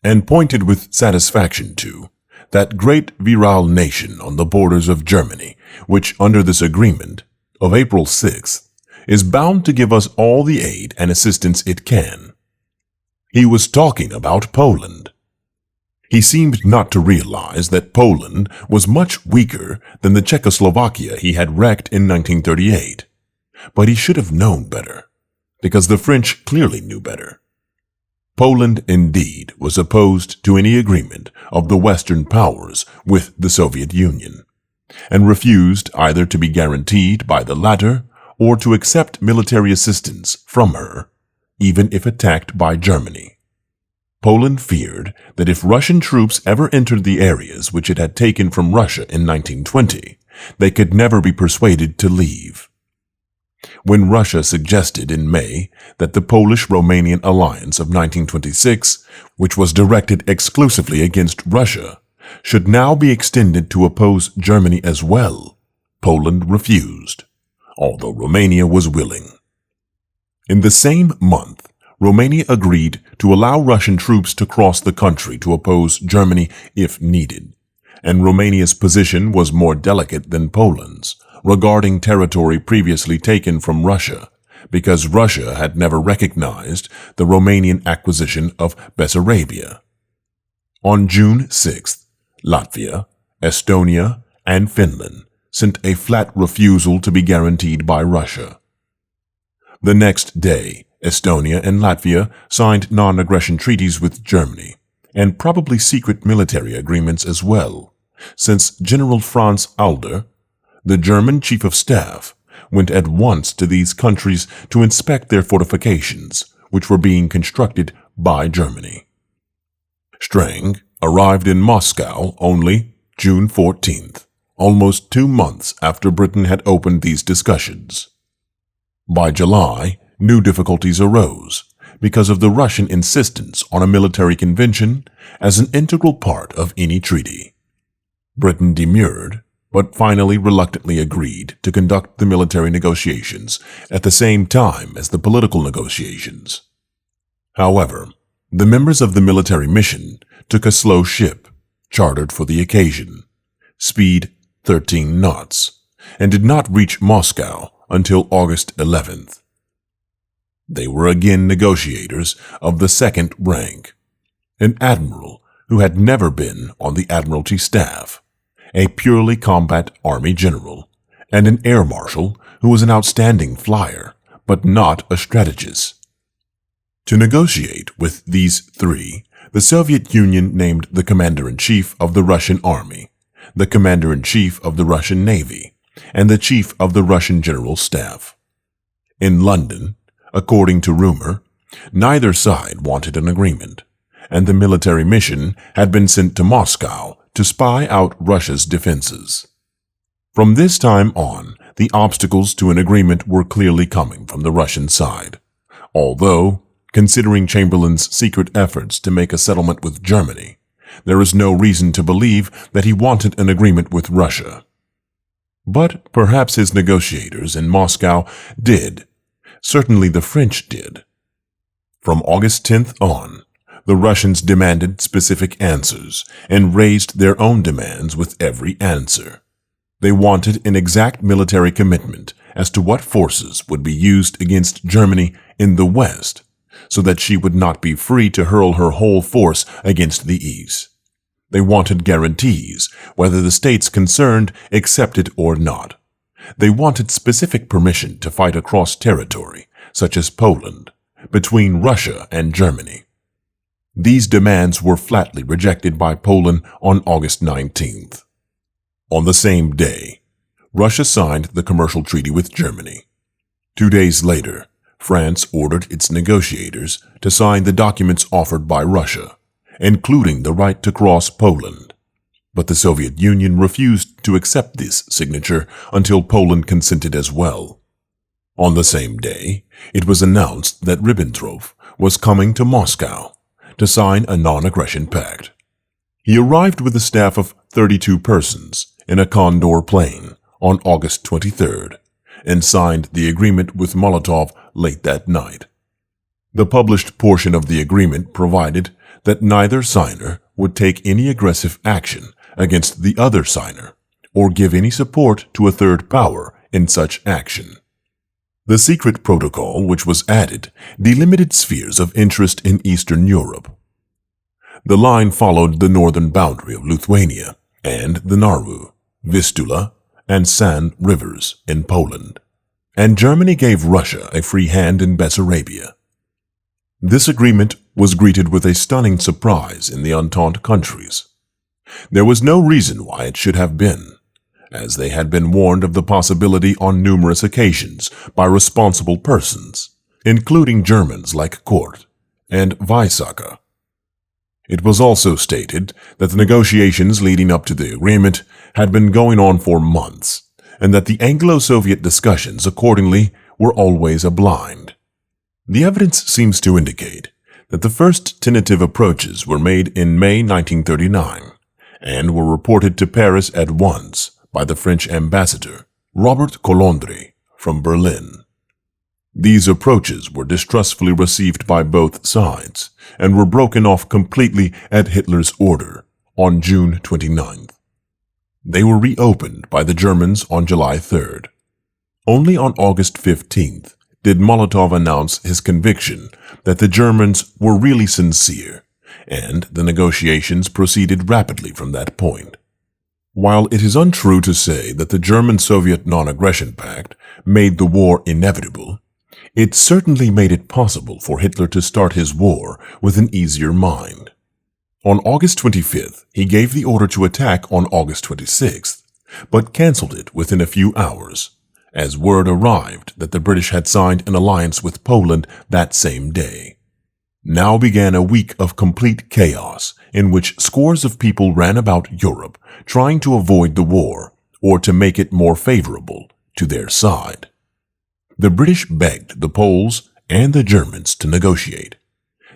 and pointed with satisfaction to that great virile nation on the borders of Germany, which under this agreement of April 6th is bound to give us all the aid and assistance it can. He was talking about Poland. He seemed not to realize that Poland was much weaker than the Czechoslovakia he had wrecked in 1938. But he should have known better, because the French clearly knew better. Poland, indeed, was opposed to any agreement of the Western powers with the Soviet Union, and refused either to be guaranteed by the latter or to accept military assistance from her, even if attacked by Germany. Poland feared that if Russian troops ever entered the areas which it had taken from Russia in 1920, they could never be persuaded to leave. When Russia suggested in May that the Polish-Romanian alliance of 1926, which was directed exclusively against Russia, should now be extended to oppose Germany as well, Poland refused, although Romania was willing. In the same month, Romania agreed to allow Russian troops to cross the country to oppose Germany if needed, and Romania's position was more delicate than Poland's regarding territory previously taken from Russia, because Russia had never recognized the Romanian acquisition of Bessarabia. On June 6th, Latvia, Estonia, and Finland sent a flat refusal to be guaranteed by Russia. The next day, Estonia and Latvia signed non-aggression treaties with Germany, and probably secret military agreements as well, since General Franz Alder, the German chief of staff, went at once to these countries to inspect their fortifications, which were being constructed by Germany. Strang arrived in Moscow only June 14th, almost 2 months after Britain had opened these discussions. By July, new difficulties arose because of the Russian insistence on a military convention as an integral part of any treaty. Britain demurred, but finally reluctantly agreed to conduct the military negotiations at the same time as the political negotiations. However, the members of the military mission took a slow ship, chartered for the occasion, speed 13 knots, and did not reach Moscow until August 11th. They were again negotiators of the second rank, an admiral who had never been on the Admiralty staff, a purely combat army general, and an air marshal who was an outstanding flyer, but not a strategist. To negotiate with these three, the Soviet Union named the Commander-in-Chief of the Russian Army, the Commander-in-Chief of the Russian Navy, and the Chief of the Russian General Staff. In London, according to rumor, neither side wanted an agreement, and the military mission had been sent to Moscow to spy out Russia's defenses. From this time on, the obstacles to an agreement were clearly coming from the Russian side, although, considering Chamberlain's secret efforts to make a settlement with Germany, there is no reason to believe that he wanted an agreement with Russia. But perhaps his negotiators in Moscow did. Certainly the French did. From August 10th on, the Russians demanded specific answers and raised their own demands with every answer. They wanted an exact military commitment as to what forces would be used against Germany in the West, so that she would not be free to hurl her whole force against the East. They wanted guarantees whether the states concerned accepted or not. They wanted specific permission to fight across territory, such as Poland, between Russia and Germany. These demands were flatly rejected by Poland on August 19th. On the same day, Russia signed the commercial treaty with Germany. 2 days later, France ordered its negotiators to sign the documents offered by Russia, including the right to cross Poland. But the Soviet Union refused to accept this signature until Poland consented as well. On the same day, it was announced that Ribbentrop was coming to Moscow to sign a non-aggression pact. He arrived with a staff of 32 persons in a Condor plane on August 23rd and signed the agreement with Molotov late that night. The published portion of the agreement provided that neither signer would take any aggressive action against the other signer or give any support to a third power in such action. The secret protocol which was added delimited spheres of interest in Eastern Europe. The line followed the northern boundary of Lithuania and the Narew, Vistula, and San rivers in Poland, and Germany gave Russia a free hand in Bessarabia. This agreement was greeted with a stunning surprise in the Entente countries. There was no reason why it should have been, as they had been warned of the possibility on numerous occasions by responsible persons, including Germans like Kurt and Weizsäcker. It was also stated that the negotiations leading up to the agreement had been going on for months, and that the Anglo-Soviet discussions accordingly were always a blind. The evidence seems to indicate that the first tentative approaches were made in May 1939 and were reported to Paris at once by the French ambassador, Robert Colandre, from Berlin. These approaches were distrustfully received by both sides and were broken off completely at Hitler's order on June 29th. They were reopened by the Germans on July 3rd. Only on August 15th did Molotov announce his conviction that the Germans were really sincere, and the negotiations proceeded rapidly from that point. While it is untrue to say that the German-Soviet non-aggression pact made the war inevitable, it certainly made it possible for Hitler to start his war with an easier mind. On August 25th, he gave the order to attack on August 26th, but cancelled it within a few hours, as word arrived that the British had signed an alliance with Poland that same day. Now began a week of complete chaos in which scores of people ran about Europe trying to avoid the war or to make it more favorable to their side. The British begged the Poles and the Germans to negotiate.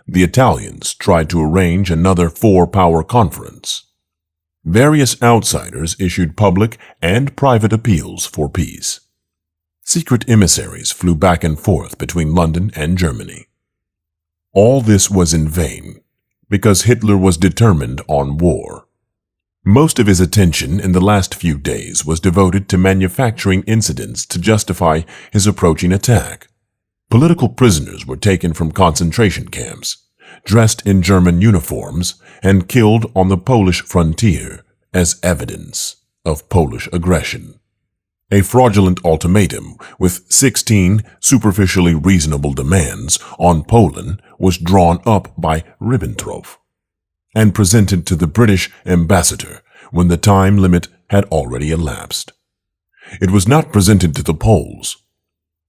The Italians tried to arrange another four-power conference. Various outsiders issued public and private appeals for peace. Secret emissaries flew back and forth between London and Germany. All this was in vain, because Hitler was determined on war. Most of his attention in the last few days was devoted to manufacturing incidents to justify his approaching attack. Political prisoners were taken from concentration camps, dressed in German uniforms, and killed on the Polish frontier as evidence of Polish aggression. A fraudulent ultimatum with 16 superficially reasonable demands on Poland was drawn up by Ribbentrop and presented to the British ambassador when the time limit had already elapsed. It was not presented to the Poles,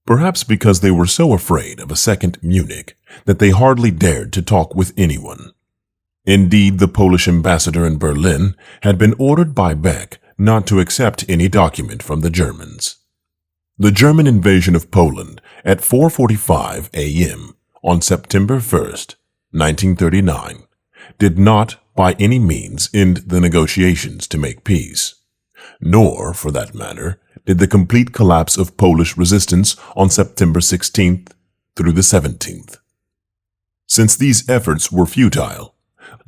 perhaps because they were so afraid of a second Munich that they hardly dared to talk with anyone. Indeed, the Polish ambassador in Berlin had been ordered by Beck not to accept any document from the Germans. The German invasion of Poland at 4:45 a.m. on September 1st, 1939, did not by any means end the negotiations to make peace, nor, for that matter, did the complete collapse of Polish resistance on September 16th through the 17th. Since these efforts were futile,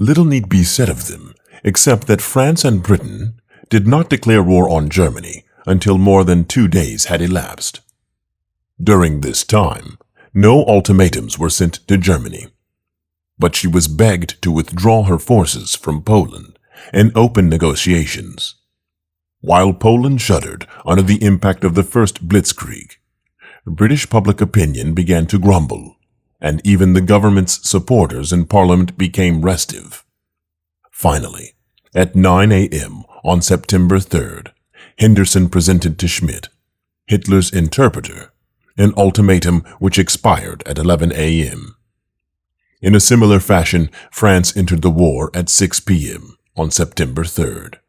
little need be said of them except that France and Britain did not declare war on Germany until more than 2 days had elapsed. During this time, no ultimatums were sent to Germany, but she was begged to withdraw her forces from Poland and open negotiations. While Poland shuddered under the impact of the first blitzkrieg, British public opinion began to grumble, and even the government's supporters in Parliament became restive. Finally, at 9 a.m. on September 3rd, Henderson presented to Schmidt, Hitler's interpreter, an ultimatum which expired at 11 a.m. In a similar fashion, France entered the war at 6 p.m. on September 3rd.